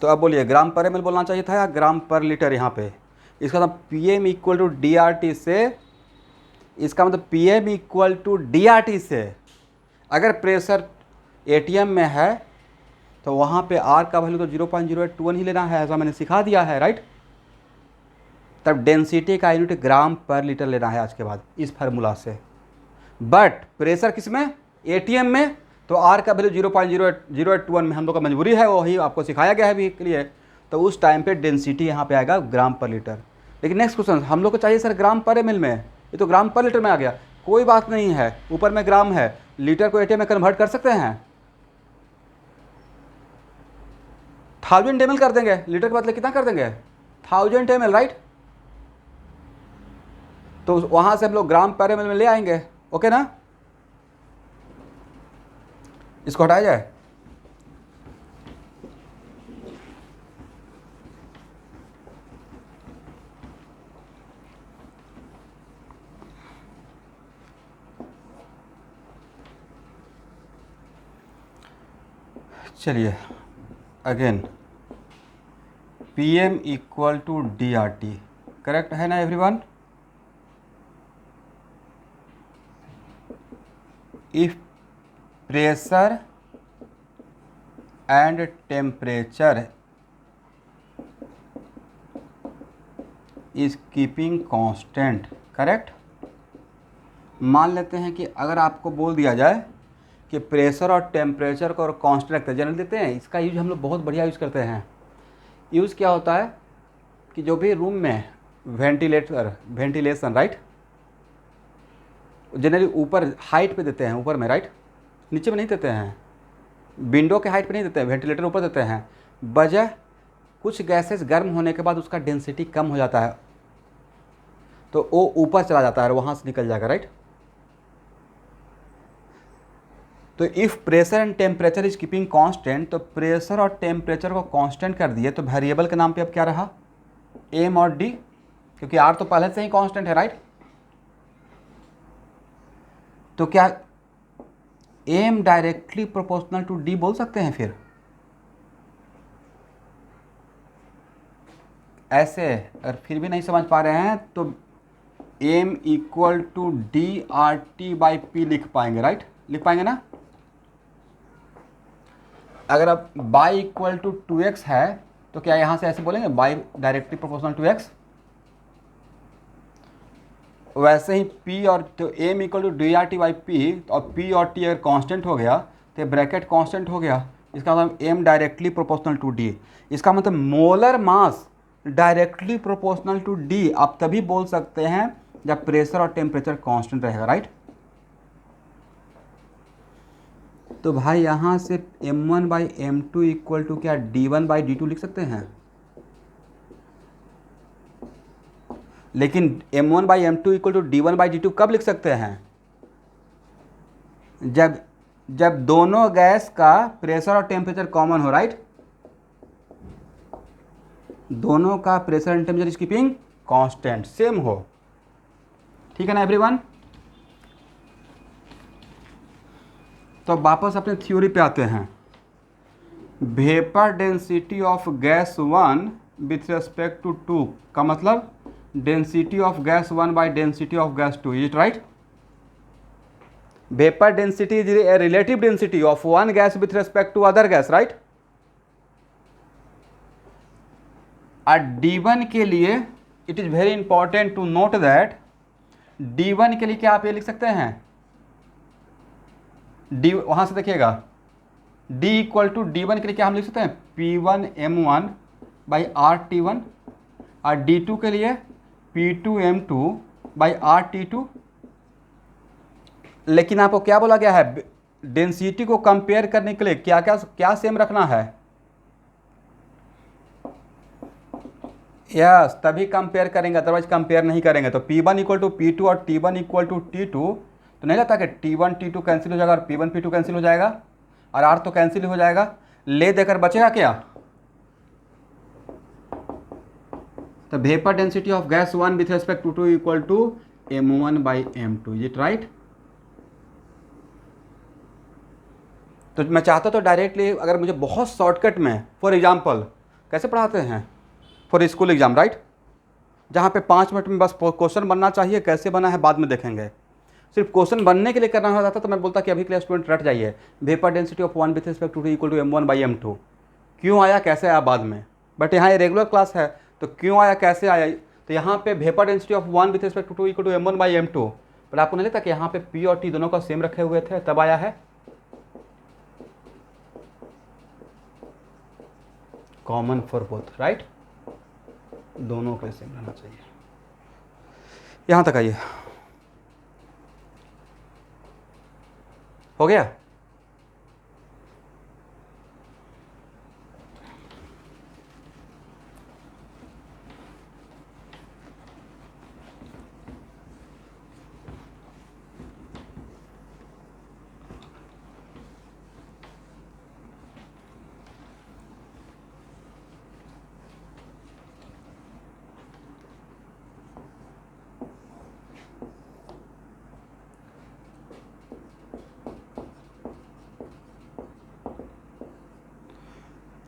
तो अब बोलिए ग्राम पर एमएल बोलना चाहिए था या ग्राम पर लीटर यहाँ पे। इसका मतलब पीएम इक्वल टू डीआरटी से, इसका मतलब पीएम इक्वल टू डीआरटी से अगर प्रेशर एटीएम में है तो वहाँ पे आर का वैल्यू तो 0.0821 ही लेना है, ऐसा मैंने सिखा दिया है, राइट। तब डेंसिटी का यूनिट ग्राम पर लीटर लेना है आज के बाद इस फार्मूला से। बट प्रेशर किस में, एटीएम में, तो आर का वैल्यू 0.0821 में हम लोग का मजबूरी है, वही आपको सिखाया गया है भी के लिए। तो उस टाइम पे डेंसिटी यहाँ पे आएगा ग्राम पर लीटर। लेकिन नेक्स्ट क्वेश्चन हम लोग को चाहिए सर ग्राम पर एमएल में, ये तो ग्राम पर लीटर में आ गया। कोई बात नहीं है, ऊपर में ग्राम है, लीटर को एटीएम में कन्वर्ट कर सकते हैं, 1000 ml कर देंगे, लीटर के बदले कितना कर देंगे 1000 ml, राइट। तो वहां से हम लोग ग्राम पर एमएल में ले आएंगे, ओके ना। इसको हटाया जाए, चलिए again PM equal to DRT, correct है ना everyone. If pressure and temperature is keeping constant, correct. मान लेते हैं कि अगर आपको बोल दिया जाए कि प्रेशर और टेम्परेचर को कांस्टेंट रखते हैं, जनरल देते हैं, इसका यूज हम लोग बहुत बढ़िया यूज़ करते हैं। यूज़ क्या होता है कि जो भी रूम में वेंटिलेशन, राइट, जनरली ऊपर हाइट पे देते हैं, ऊपर में, राइट, नीचे में नहीं देते हैं, विंडो के हाइट पे नहीं देते हैं, वेंटिलेटर ऊपर देते हैं। वजह कुछ गैसेस गर्म होने के बाद उसका डेंसिटी कम हो जाता है, तो वो ऊपर चला जाता है, वहाँ से निकल जाएगा, राइट। तो if pressure and temperature is keeping constant, तो प्रेशर और टेम्परेचर को कांस्टेंट कर दिए, तो वेरिएबल के नाम पे अब क्या रहा, एम और डी, क्योंकि आर तो पहले से ही कांस्टेंट है, राइट। तो क्या M directly proportional to D बोल सकते हैं फिर ऐसे। अगर फिर भी नहीं समझ पा रहे हैं तो M equal to D R T by P लिख पाएंगे, राइट, लिख पाएंगे ना। अगर अब बाई इक्वल टू 2x है तो क्या यहाँ से ऐसे बोलेंगे by directly proportional to x। वैसे ही p और तो m equal to D R T by P, और p और t अगर कांस्टेंट हो गया तो ब्रैकेट कांस्टेंट हो गया, इसका मतलब m directly proportional to d। इसका मतलब molar mass directly proportional to d आप तभी बोल सकते हैं जब प्रेशर और टेम्परेचर कांस्टेंट रहेगा, राइट। तो भाई यहाँ से m1 by m2 equal to क्या d1 बाई d2 लिख सकते हैं। लेकिन m1 by m2 equal to d1 by d2 कब लिख सकते हैं, जब दोनों गैस का प्रेशर और टेम्परेचर कॉमन हो, राइट। दोनों का pressure and temperature is keeping constant, same हो, ठीक है ना एवरीवन। तो वापस अपने थ्योरी पे आते हैं। Vapour density of gas 1 with respect to 2 का मतलब density of gas 1 by density of gas 2, is it right. Vapour density is a relative density of one gas with respect to other gas, right. और D1 के लिए it is very important to note that D1 के लिए क्या आप ये लिख सकते हैं, डी वहाँ से देखिएगा D इक्वल टू D1 के लिए क्या हम लिख सकते हैं P1 M1 बाई RT1, और D2 के लिए P2 M2 बाई RT2। लेकिन आपको क्या बोला गया है, डेंसिटी को कंपेयर करने के लिए क्या क्या क्या सेम रखना है, यस तभी कंपेयर करेंगे, अदरवाइज कंपेयर नहीं करेंगे। तो P1 इक्वल टू P2 और T1 इक्वल टू T2, तो नहीं लगता कि T1 T2 कैंसिल हो जाएगा और P1 P2 कैंसिल हो जाएगा और R तो कैंसिल हो जाएगा, ले देकर बचेगा क्या, तो vapour density of gas 1 with respect to 2 equal to m1/m2, is it right? तो मैं चाहता तो डायरेक्टली, अगर मुझे बहुत शॉर्टकट में, फॉर एग्जाम्पल कैसे पढ़ाते हैं फॉर स्कूल एग्जाम, राइट, जहाँ पे 5 मिनट में बस क्वेश्चन बनना चाहिए, कैसे बना है बाद में देखेंगे, सिर्फ क्वेश्चन बनने के लिए करना हो जाता तो मैं बोलता कि अभी के लिए स्टूडेंट रट जाइए, vapour density of 1 with respect to 2 equal to m1/m2, क्यों आया कैसे आया बाद में, बट यहाँ ये रेगुलर क्लास है तो क्यों आया कैसे आया, तो यहाँ पे vapour density of 1 with respect to 2 equal to m1/m2, पर आपको नहीं लगता कि यहाँ पे P और T दोनों का सेम रखे हुए थे तब आया है? कॉमन फॉर बोथ, राइट, दोनों के सेम रहना चाहिए। यहाँ तक आइए, हो गया?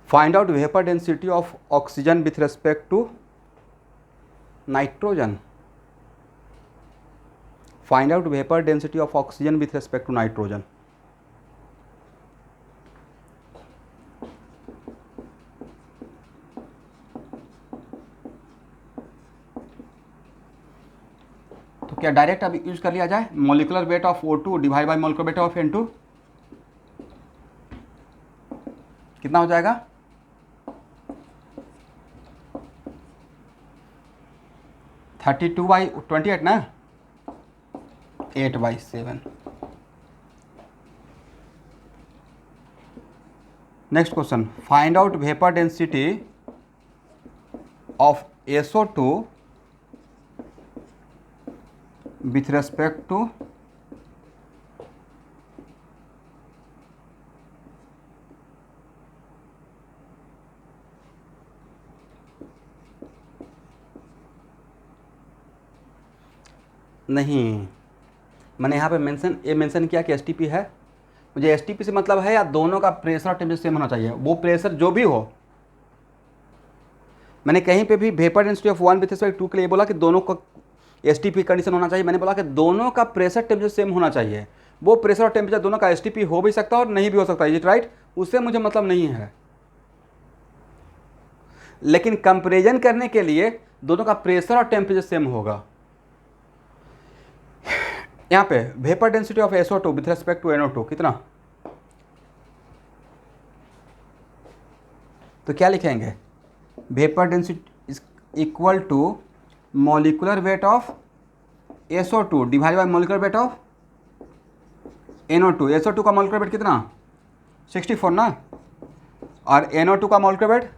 Find out vapor density of oxygen with respect to nitrogen. Find out vapor density of oxygen with respect to nitrogen. तो क्या डायरेक्ट अभी यूज कर लिया जाए, molecular weight of O2 divide by molecular weight of N2, कितना हो जाएगा? 32/28 ना, 8/7। Next question, find out vapour density of SO2 with respect to नहीं, मैंने यहाँ पे मेंशन किया कि STP है, मुझे STP से मतलब है या दोनों का प्रेशर और टेम्परेचर सेम होना चाहिए, वो प्रेशर जो भी हो। मैंने कहीं पे भी vapour density of 1 with respect to के लिए बोला कि दोनों का STP कंडीशन होना चाहिए, मैंने बोला कि दोनों का प्रेशर टेम्परेचर सेम होना चाहिए, वो प्रेशर और टेम्परेचर दोनों का STP हो भी सकता है और नहीं भी हो सकता है, राइट, उससे मुझे मतलब नहीं है, लेकिन कंपेरिजन करने के लिए दोनों का प्रेशर और टेम्परेचर सेम होगा। यहाँ पे vapour density of SO2 with respect to NO2 कितना, तो क्या लिखेंगे, vapour density is equal to molecular weight of SO2 divide by molecular weight of NO2। SO2 का मॉलिकुलर वेट कितना, 64 ना, और NO2 का मॉलिकुलर वेट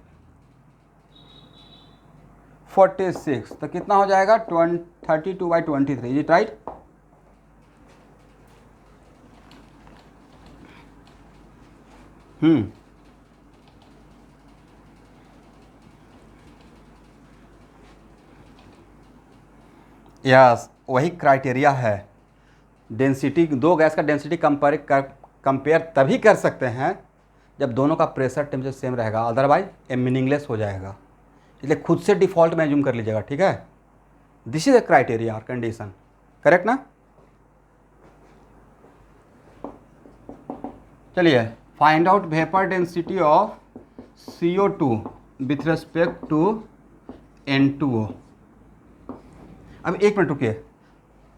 46, तो कितना हो जाएगा 32/23, इज इट राइट? यस, वही क्राइटेरिया है, डेंसिटी, दो गैस का डेंसिटी कंपेयर तभी कर सकते हैं जब दोनों का प्रेशर टेम्परेचर सेम रहेगा, अदरवाइज ये मीनिंगलेस हो जाएगा, इसलिए खुद से डिफ़ॉल्ट में एज्यूम कर लीजिएगा, ठीक है? दिस इज अ क्राइटेरिया और कंडीशन, करेक्ट ना? चलिए, find out vapour density of CO2 with respect to N2O। अब एक मिनट रुकिए,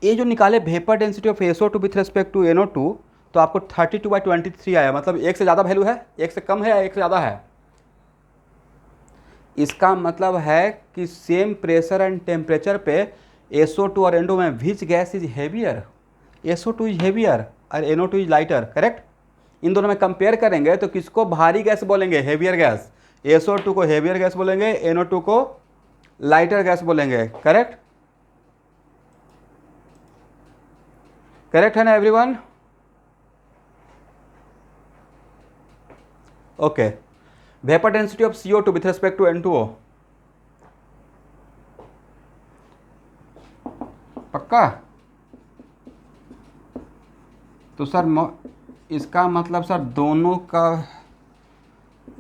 ये जो निकाले vapour density of SO2 with respect to NO2, तो आपको 32/23 आया, मतलब एक से ज़्यादा वैल्यू है, एक से कम है या एक से ज़्यादा है? इसका मतलब है कि सेम प्रेशर एंड टेम्परेचर पे SO2 और NO2 में which gas is heavier, SO2 is heavier or NO2 is lighter, correct? इन दोनों में कंपेयर करेंगे तो किसको भारी गैस बोलेंगे, हेवियर गैस, SO2 को हेवियर गैस बोलेंगे, NO2 को लाइटर गैस बोलेंगे, करेक्ट? करेक्ट है ना everyone? Okay, vapour density of CO2 with respect to N2O, पक्का? तो सर इसका मतलब सर दोनों का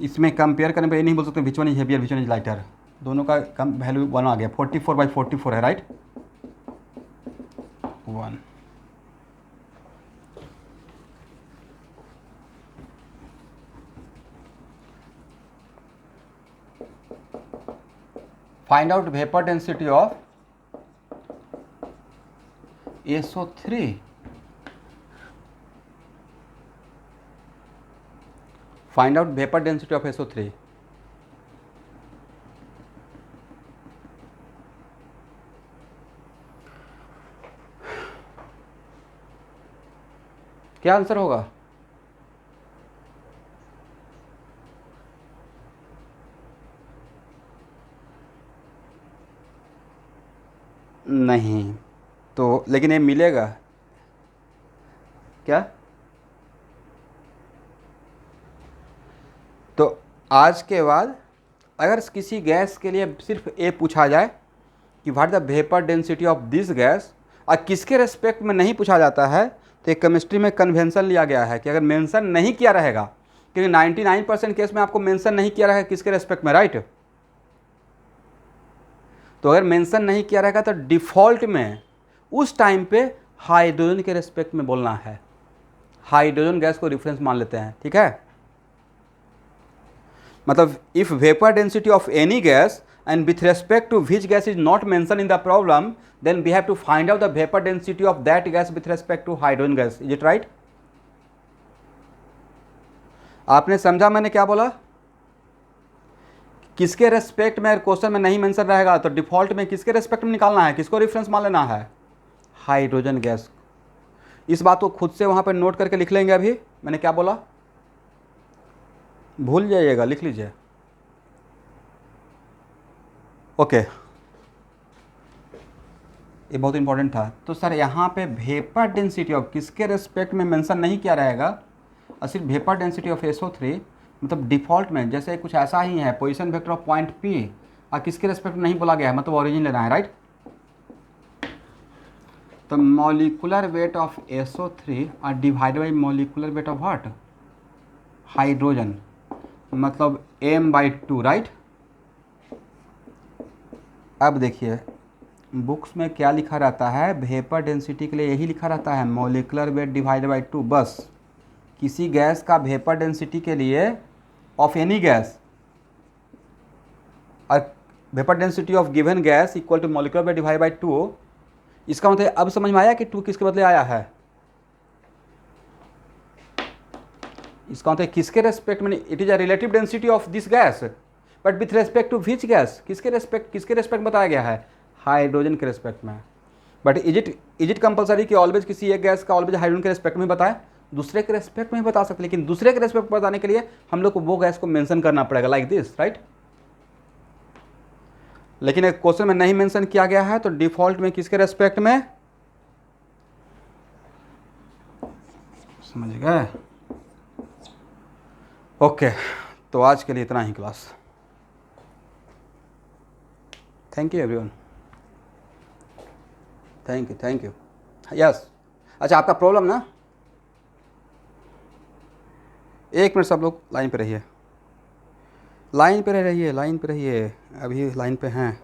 इसमें कंपेयर करने पर ये नहीं बोल सकते विच one is heavier which one is lighter, दोनों का कम वैल्यू 1 आ गया, 44/44 है, right? 1। Find out vapour density of SO3। Find out vapour density of SO3। क्या आंसर होगा? नहीं तो लेकिन ये मिलेगा क्या? तो आज के बाद अगर किसी गैस के लिए सिर्फ ए पूछा जाए कि what the vapour density of this gas, और किसके रेस्पेक्ट में नहीं पूछा जाता है, तो एक केमिस्ट्री में कन्वेंशन लिया गया है कि अगर मेंशन नहीं किया रहेगा, क्योंकि 99% केस में आपको मेंशन नहीं किया रहेगा किसके रेस्पेक्ट में, राइट? तो अगर मेंशन नहीं किया रहेगा तो डिफ़ॉल्ट में उस टाइम पे हाइड्रोजन के रेस्पेक्ट में बोलना है, हाइड्रोजन गैस को रेफरेंस मान लेते हैं, ठीक है? मतलब if vapour density of any gas and with respect to which gas is not mentioned in the problem, then we have to find out the vapor density of that gas with respect to hydrogen gas. Is it right? आपने समझा मैंने क्या बोला? किसके respect में question में नहीं mention रहेगा तो डिफॉल्ट में किसके रेस्पेक्ट में निकालना है, किसको रेफरेंस मान लेना है? Hydrogen gas. इस बात को खुद से वहां पर नोट करके लिख लेंगे। अभी मैंने क्या बोला भूल जाइएगा, लिख लीजिए। ओके ये बहुत इंपॉर्टेंट था। तो सर यहाँ पे वेपर डेंसिटी ऑफ किसके रेस्पेक्ट में मेंशन नहीं किया रहेगा, और सिर्फ वेपर डेंसिटी ऑफ SO3 मतलब डिफ़ॉल्ट में जैसे कुछ ऐसा ही है, position vector of point P और किसके रेस्पेक्ट में नहीं बोला गया है, मतलब ओरिजिन लेना है, राइट? तो मॉलिकुलर वेट ऑफ SO3 और divide by molecular weight of what, hydrogen, मतलब m/2, राइट? अब देखिए बुक्स में क्या लिखा रहता है, वेपर डेंसिटी के लिए यही लिखा रहता है मॉलिकुलर वेट डिवाइड बाई 2। बस किसी गैस का वेपर डेंसिटी के लिए ऑफ एनी गैस और vapour density of given gas equal to molecular weight divide by 2। इसका मतलब अब समझ में आया कि 2 किसके बदले आया है? इसका मतलब किसके रेस्पेक्ट में, it is a relative density of this gas but with respect to which gas, किसके रेस्पेक्ट बताया गया है? हाइड्रोजन के रेस्पेक्ट में। बट इज इट कंपलसरी कि ऑलवेज किसी एक गैस का ऑलवेज हाइड्रोजन के रेस्पेक्ट में बताए? दूसरे के रेस्पेक्ट में ही बता सकते, लेकिन दूसरे के रेस्पेक्ट बताने के लिए हम लोग को वो गैस को मेंशन करना पड़ेगा लाइक दिस, राइट? लेकिन एक क्वेश्चन में नहीं मेंशन किया गया है तो डिफॉल्ट में किसके रेस्पेक्ट में, समझ गए? ओके तो आज के लिए इतना ही class. Thank you everyone, thank you. Yes अच्छा आपका प्रॉब्लम ना, एक मिनट सब लोग लाइन पे रहिए, लाइन पे रहिए, अभी लाइन पे हैं।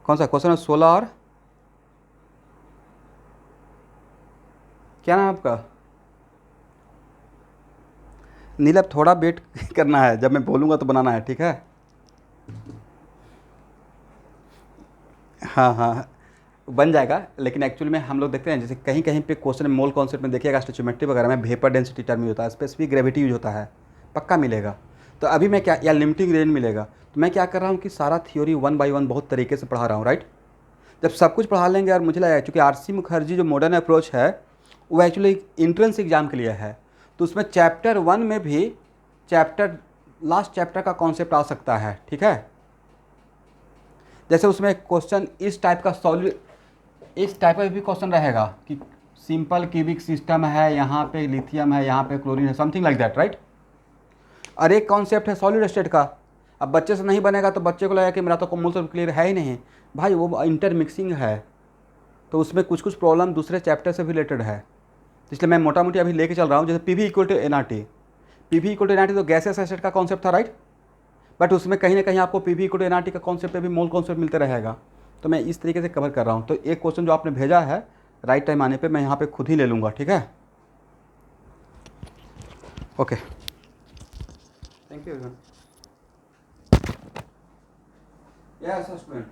कौन सा क्वेश्चन है? 16 और क्या नाम है आपका? नीलम थोड़ा वेट करना है, जब मैं बोलूँगा तो बनाना है, ठीक है? हाँ बन जाएगा, लेकिन एक्चुअली में हम लोग देखते हैं जैसे कहीं कहीं पे क्वेश्चन में मोल कॉन्सेप्ट में देखिएगा स्टोचियोमेट्री वगैरह में वेपर डेंसिटी टर्म यूज होता है, स्पेसिफिक ग्रेविटी यूज होता है, पक्का मिलेगा। तो अभी मैं क्या, या लिमिटिंग रेंज मिलेगा, तो मैं क्या कर रहा हूँ कि सारा थ्योरी 1 by 1 बहुत तरीके से पढ़ा रहा हूँ, राइट? जब सब कुछ पढ़ा लेंगे और मुझे लगा चूँकि RC मुखर्जी जो मॉडर्न अप्रोच है वो एक्चुअली एंट्रेंस एग्जाम के लिए है, तो उसमें चैप्टर 1 में भी लास्ट चैप्टर का कॉन्सेप्ट आ सकता है, ठीक है? जैसे उसमें क्वेश्चन इस टाइप का भी क्वेश्चन रहेगा कि सिंपल क्यूबिक सिस्टम है, यहाँ पे लिथियम है, यहाँ पे क्लोरीन है, समथिंग लाइक दैट, राइट? और एक कॉन्सेप्ट है सॉलिड स्टेट का। अब बच्चे से नहीं बनेगा तो बच्चे को लगेगा कि मेरा तो कॉन्सेप्ट क्लियर है ही नहीं। भाई वो इंटरमिक्सिंग है, तो उसमें कुछ कुछ प्रॉब्लम दूसरे चैप्टर से भी रिलेटेड है, इसलिए मैं मोटा मोटी अभी लेके चल रहा हूँ। जैसे P V equal to N R T, P V equal to N R T तो गैसेस एसिड का कॉन्सेप्ट था, राइट। बट उसमें कहीं ना कहीं आपको P V equal to N R T का कॉन्सेप्ट पे भी मोल कॉन्सेप्ट मिलते रहेगा। तो मैं इस तरीके से कवर कर रहा हूँ। तो एक क्वेश्चन जो आपने भेजा है राइट टाइम आने पे मैं यहाँ पे खुद ही ले लूँगा, ठीक है। Okay, thank you. Yes student.